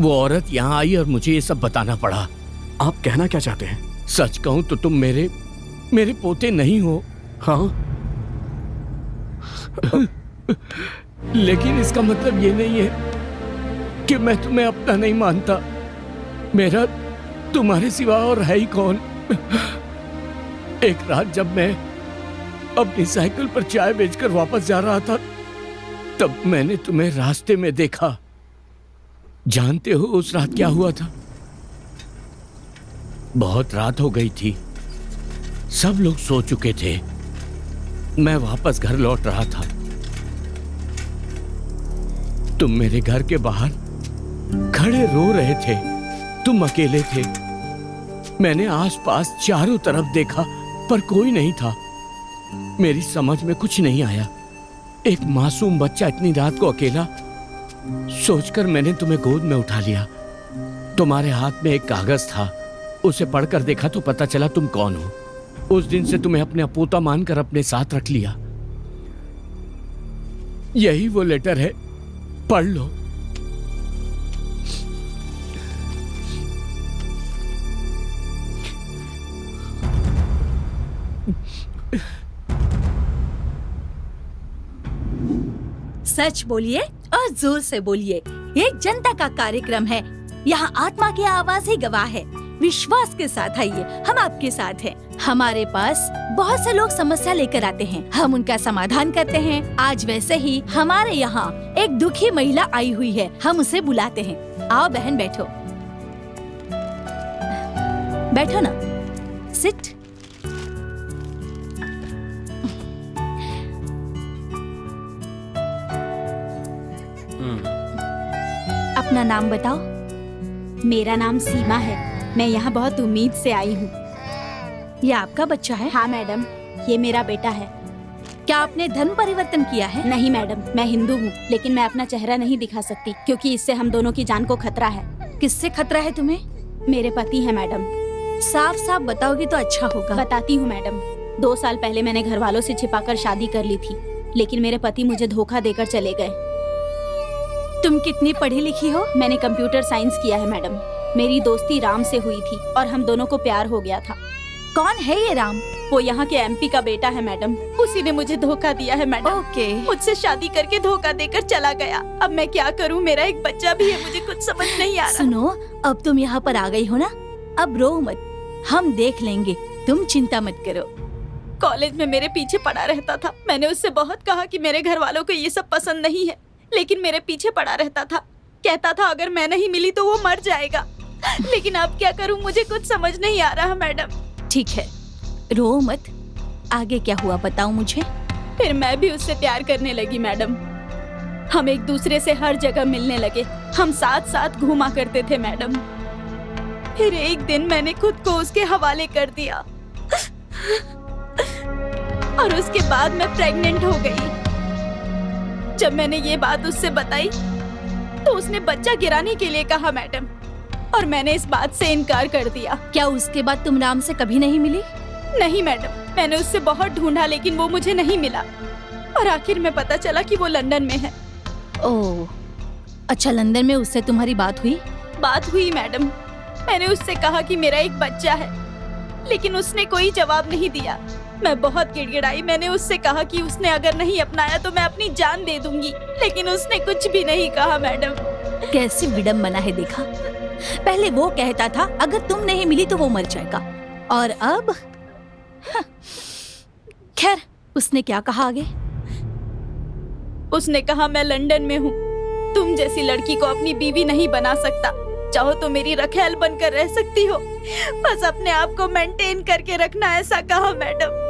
वो औरत यहाँ आई और मुझे ये सब बताना पड़ा। आप कहना क्या चाहते हैं? सच कहूं तो तुम मेरे पोते नहीं हो। हाँ, लेकिन इसका मतलब ये नहीं है कि मैं तुम्हें अपना नहीं मानता। मेरा तुम्हारे सिवा और है ही कौन। एक रात जब मैं अपनी साइकिल पर चाय बेचकर वापस जा रहा था, तब मैंने तुम्हें रास्ते में देखा। जानते हो उस रात क्या हुआ था? बहुत रात हो गई थी, सब लोग सो चुके थे। मैं वापस घर लौट रहा था। तुम मेरे घर के बाहर खड़े रो रहे थे। तुम अकेले थे। मैंने आसपास चारों तरफ देखा पर कोई नहीं था। मेरी समझ में कुछ नहीं आया। एक मासूम बच्चा इतनी रात को अकेला, सोचकर मैंने तुम्हें गोद में उठा लिया। तुम्हारे हाथ में एक कागज था, उसे पढ़कर देखा तो पता चला तुम कौन हो। उस दिन से तुम्हें अपने अपोता मानकर अपने साथ रख लिया। यही वो लेटर है, पढ़ लो। सच बोलिए और जोर से बोलिए। ये जनता का कार्यक्रम है, यहाँ आत्मा की आवाज ही गवाह है। विश्वास के साथ आइए, हम आपके साथ हैं। हमारे पास बहुत से लोग समस्या लेकर आते हैं, हम उनका समाधान करते हैं। आज वैसे ही हमारे यहाँ एक दुखी महिला आई हुई है, हम उसे बुलाते हैं। आओ बहन, बैठो। बैठो ना, सिट। अपना नाम बताओ। मेरा नाम सीमा है। मैं यहाँ बहुत उम्मीद से आई हूँ। ये आपका बच्चा है? हाँ मैडम, ये मेरा बेटा है। क्या आपने धर्म परिवर्तन किया है? नहीं मैडम, मैं हिंदू हूँ, लेकिन मैं अपना चेहरा नहीं दिखा सकती क्योंकि इससे हम दोनों की जान को खतरा है। किससे खतरा है तुम्हें? मेरे पति है मैडम। साफ साफ बताओगी तो अच्छा होगा। बताती हूँ मैडम। 2 साल पहले मैंने घर वालों से छिपाकर शादी कर ली थी, लेकिन मेरे पति मुझे धोखा देकर चले गए। तुम कितनी पढ़ी लिखी हो? मैंने कंप्यूटर साइंस किया है मैडम। मेरी दोस्ती राम से हुई थी और हम दोनों को प्यार हो गया था। कौन है ये राम? वो यहाँ के एमपी का बेटा है मैडम। उसी ने मुझे धोखा दिया है मैडम। ओके। मुझसे शादी करके धोखा देकर चला गया। अब मैं क्या करूँ? मेरा एक बच्चा भी है, मुझे कुछ समझ नहीं आ रहा। सुनो, अब तुम यहाँ पर आ गई हो ना, अब रो मत, हम देख लेंगे, तुम चिंता मत करो। कॉलेज में मेरे पीछे पड़ा रहता था। मैंने उससे बहुत कहा कि मेरे घर वालों को ये सब पसंद नहीं है, लेकिन मेरे पीछे पड़ा रहता था। कहता था अगर मैं नहीं मिली तो वो मर जाएगा। लेकिन अब क्या करूं, मुझे कुछ समझ नहीं आ रहा मैडम। ठीक है, रो मत। आगे क्या हुआ बताओ मुझे। फिर मैं भी उससे प्यार करने लगी मैडम। हम एक दूसरे से हर जगह मिलने लगे। हम साथ साथ घूमा करते थे मैडम। फिर एक दिन मैंने खुद को उसके हवाले कर दिया और उसके बाद मैं प्रेग्नेंट हो गई। जब मैंने ये बात उससे बताई तो उसने बच्चा गिराने के लिए कहा मैडम, और मैंने इस बात से इनकार कर दिया। क्या उसके बाद तुम राम से कभी नहीं मिली? नहीं मैडम, मैंने उससे बहुत ढूंढा लेकिन वो मुझे नहीं मिला, और आखिर में पता चला कि वो लंदन में है। ओह, अच्छा, लंदन में उससे तुम्हारी बात हुई? बात हुई मैडम, मैंने उससे कहा कि मेरा एक बच्चा है, लेकिन उसने कोई जवाब नहीं दिया। मैं बहुत गिड़गिड़ाई। मैंने उससे कहा कि उसने अगर नहीं अपनाया तो मैं अपनी जान दे दूंगी, लेकिन उसने कुछ भी नहीं कहा मैडम। कैसी विडम्बना है, देखा? पहले वो कहता था अगर तुम नहीं मिली तो वो मर जाएगा, और अब खैर, उसने क्या कहा आगे? उसने कहा मैं लंदन में हूँ, तुम जैसी लड़की को अपनी बीवी नहीं बना सकता, चाहो तो मेरी रखेल बनकर रह सकती हो, बस अपने आप को मेंटेन करके रखना, ऐसा कहा मैडम।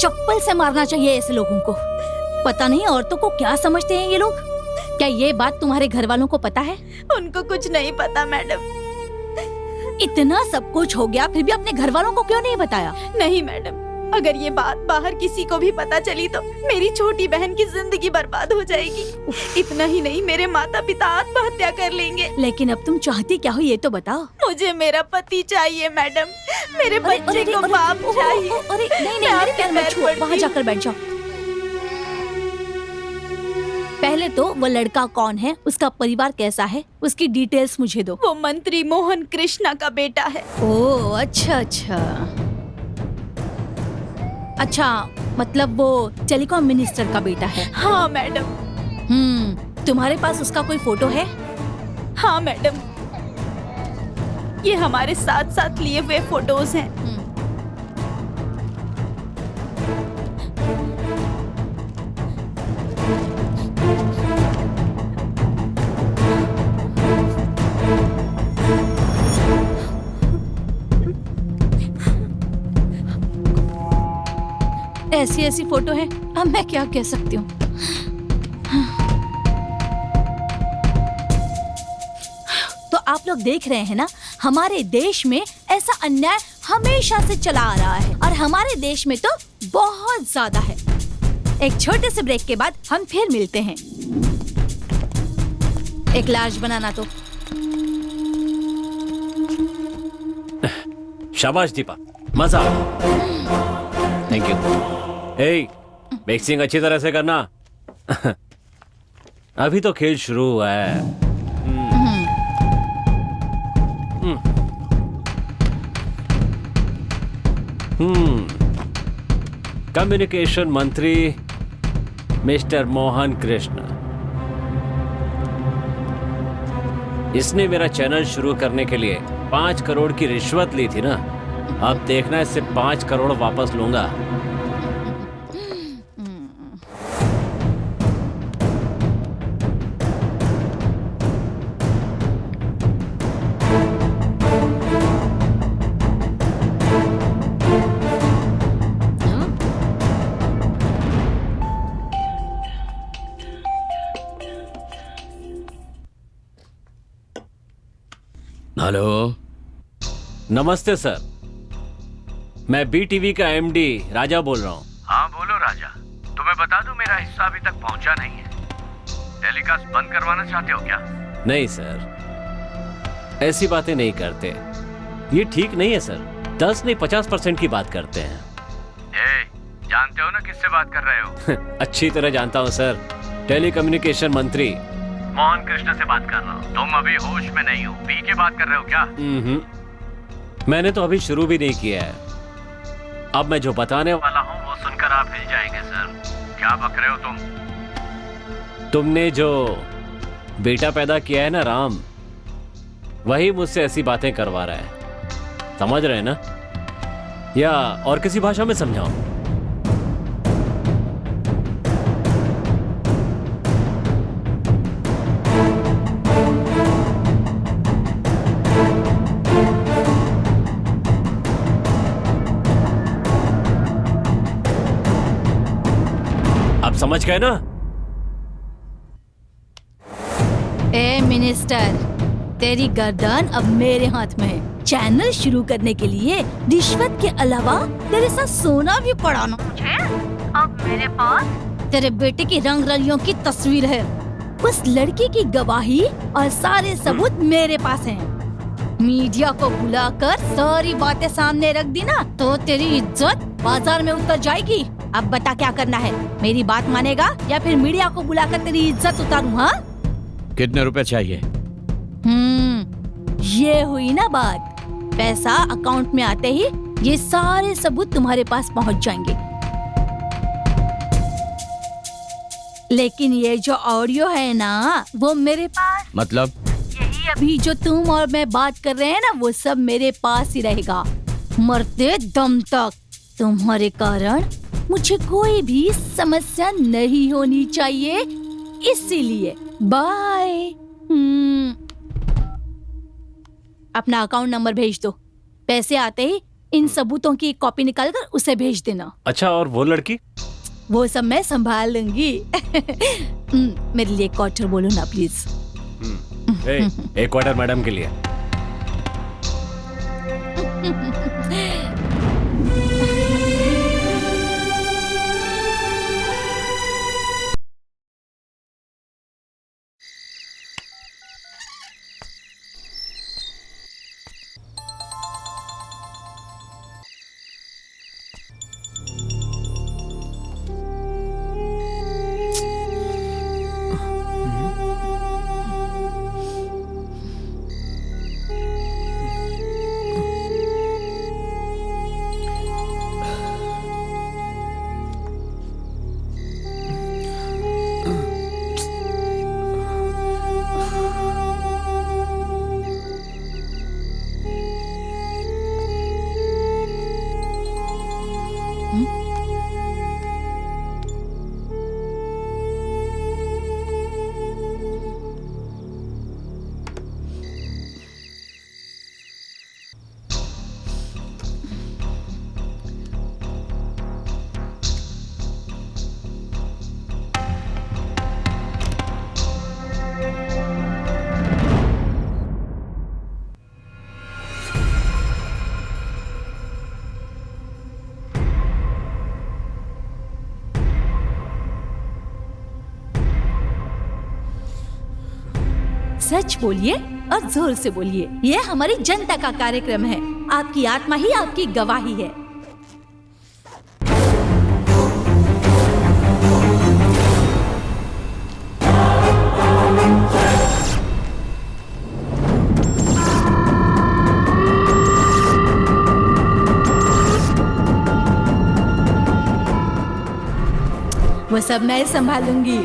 चप्पल से मारना चाहिए ऐसे लोगों को। पता नहीं औरतों को क्या समझते हैं ये लोग। क्या ये बात तुम्हारे घर वालों को पता है? उनको कुछ नहीं पता मैडम। इतना सब कुछ हो गया फिर भी अपने घर वालों को क्यों नहीं बताया? नहीं मैडम, अगर ये बात बाहर किसी को भी पता चली तो मेरी छोटी बहन की जिंदगी बर्बाद हो जाएगी। इतना ही नहीं, मेरे माता पिता आत्महत्या कर लेंगे। लेकिन अब तुम चाहती क्या हो ये तो बताओ। मुझे मेरा पति चाहिए मैडम, मेरे बच्चे को बाप चाहिए। अरे नहीं नहीं, मेरे पैर मत छुओ, वहाँ जाकर बैठ जाओ। पहले तो वो लड़का कौन है, उसका परिवार कैसा है, उसकी डिटेल्स मुझे दो। वो मंत्री मोहन कृष्णा का बेटा है। ओह अच्छा अच्छा अच्छा, मतलब वो टेलीकॉम मिनिस्टर का बेटा है। हाँ मैडम। तुम्हारे पास उसका कोई फोटो है? हाँ मैडम, ये हमारे साथ साथ लिए हुए फोटोज हैं। ऐसी ऐसी फोटो है, अब मैं क्या कह सकती हूँ। तो आप लोग देख रहे हैं ना, हमारे देश में ऐसा अन्याय हमेशा से चला आ रहा है, और हमारे देश में तो बहुत ज्यादा है। एक छोटे से ब्रेक के बाद हम फिर मिलते हैं। एक लार्ज बनाना तो। शाबाश दीपा, मजा आ गया। Thank you. ए, मिक्सिंग अच्छी तरह से करना। अभी तो खेल शुरू हुआ है। कम्युनिकेशन मंत्री मिस्टर मोहन कृष्ण, इसने मेरा चैनल शुरू करने के लिए 5 करोड़ की रिश्वत ली थी ना। अब देखना, इससे 5 करोड़ वापस लूंगा। हेलो, नमस्ते सर, मैं BTV का MD राजा बोल रहा हूँ। हाँ बोलो राजा, तुम्हें बता दूं मेरा हिस्सा अभी तक पहुंचा नहीं है। टेलीकास्ट बंद करवाना चाहते हो क्या? नहीं सर, ऐसी बातें नहीं करते, ये ठीक नहीं है सर। 10 नहीं 50% की बात करते हैं। जानते हो ना किससे बात कर रहे हो? अच्छी तरह जानता हूँ सर, टेलीकम्युनिकेशन मंत्री मोहन कृष्ण से बात कर रहा हूँ। तुम अभी होश में नहीं हो, पी के बात कर रहे हो क्या? मैंने तो अभी शुरू भी नहीं किया है। अब मैं जो बताने वाला हूँ वो सुनकर आप हिल जाएंगे सर। क्या बक रहे हो तुम? तुमने जो बेटा पैदा किया है ना राम, वही मुझसे ऐसी बातें करवा रहा है। समझ रहे हैं ना? या और किसी भाषा में समझाऊं? अब समझ गए ना? ए मिनिस्टर, तेरी गर्दन अब मेरे हाथ में है। चैनल शुरू करने के लिए रिश्वत के अलावा तेरे साथ सोना भी पड़ाना मुझे। अब मेरे पास तेरे बेटे की रंग रलियों की तस्वीर है। उस लड़की की गवाही और सारे सबूत मेरे पास हैं। मीडिया को बुलाकर सारी बातें सामने रख दी ना तो तेरी इज्जत बाजार में उतर जाएगी। अब बता क्या करना है, मेरी बात मानेगा या फिर मीडिया को बुलाकर तेरी इज्जत उतारूं? हाँ, कितने रुपए चाहिए? ये हुई ना बात। पैसा अकाउंट में आते ही ये सारे सबूत तुम्हारे पास पहुंच जाएंगे। लेकिन ये जो ऑडियो है ना वो मेरे पास, मतलब? यही अभी जो तुम और मैं बात कर रहे हैं ना वो सब मेरे पास ही रहेगा, मरते दम तक। तुम्हारे कारण मुझे कोई भी समस्या नहीं होनी चाहिए, इसीलिए बाय। अपना अकाउंट नंबर भेज दो। पैसे आते ही इन सबूतों की एक कॉपी निकालकर उसे भेज देना। अच्छा, और वो लड़की? वो सब मैं संभाल लूंगी। मेरे लिए क्वार्टर बोलो ना प्लीज। एक क्वार्टर मैडम के लिए। सच बोलिए और जोर से बोलिए, ये हमारी जनता का कार्यक्रम है। आपकी आत्मा ही आपकी गवाही है। वो सब मैं संभालूंगी।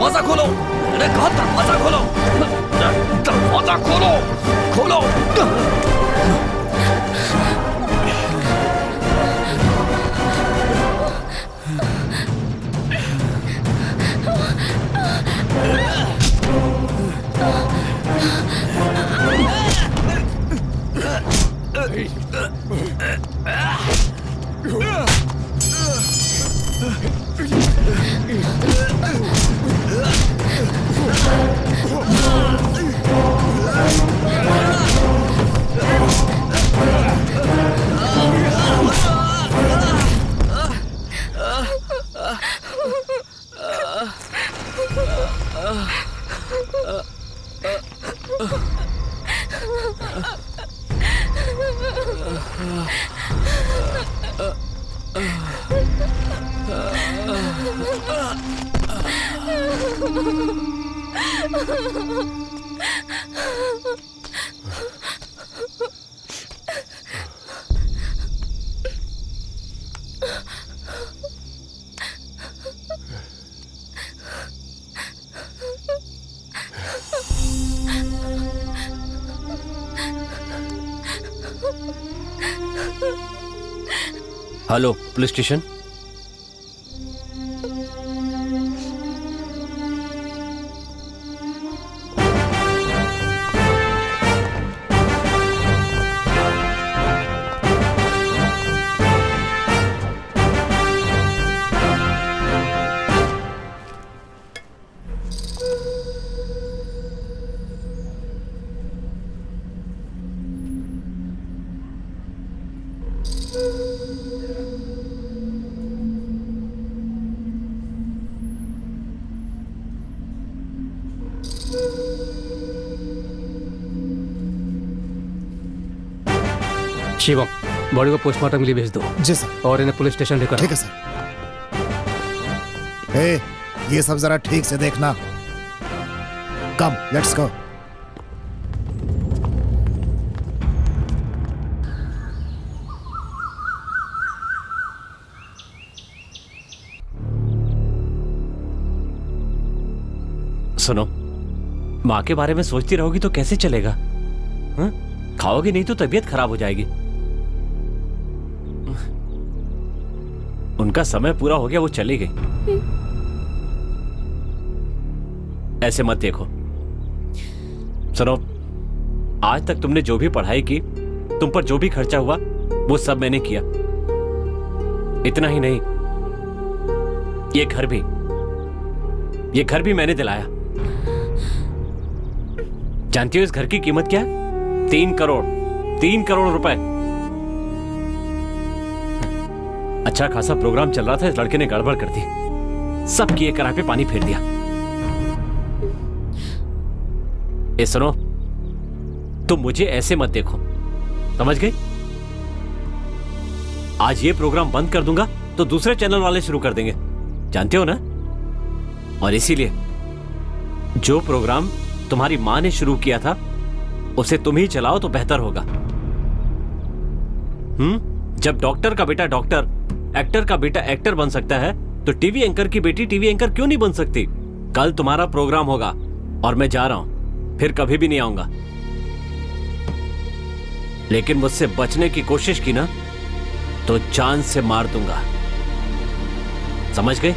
दरवाजा खोलो, मैंने कहा दरवाजा खोलो, दरवाजा खोलो, खोलो। Hello police station. Shivam, body को पोस्टमार्टम के लिए भेज दो। जी सर। और इन्हें पुलिस स्टेशन लेकर। ठीक है सर। ए, ये सब जरा ठीक से देखना। कम, लेट्स गो। सुनो, माँ के बारे में सोचती रहोगी तो कैसे चलेगा? हाँ? खाओगी नहीं तो तबीयत खराब हो जाएगी। उनका समय पूरा हो गया, वो चली गई। ऐसे मत देखो। सुनो, आज तक तुमने जो भी पढ़ाई की, तुम पर जो भी खर्चा हुआ, वो सब मैंने किया। इतना ही नहीं, ये घर भी मैंने दिलाया। जानती हो इस घर की कीमत क्या है? 3 करोड़ रुपए। अच्छा खासा प्रोग्राम चल रहा था, इस लड़के ने गड़बड़ कर दी, सब किए कराए पे पानी फेर दिया। ए सुनो, तुम मुझे ऐसे मत देखो, समझ गई? आज ये प्रोग्राम बंद कर दूंगा तो दूसरे चैनल वाले शुरू कर देंगे, जानते हो ना? और इसीलिए जो प्रोग्राम तुम्हारी मां ने शुरू किया था उसे तुम ही चलाओ तो बेहतर होगा। जब डॉक्टर का बेटा डॉक्टर, एक्टर का बेटा एक्टर बन सकता है तो टीवी एंकर की बेटी टीवी एंकर क्यों नहीं बन सकती? कल तुम्हारा प्रोग्राम होगा और मैं जा रहा हूं, फिर कभी भी नहीं आऊंगा। लेकिन मुझसे बचने की कोशिश की ना तो जान से मार दूंगा, समझ गए?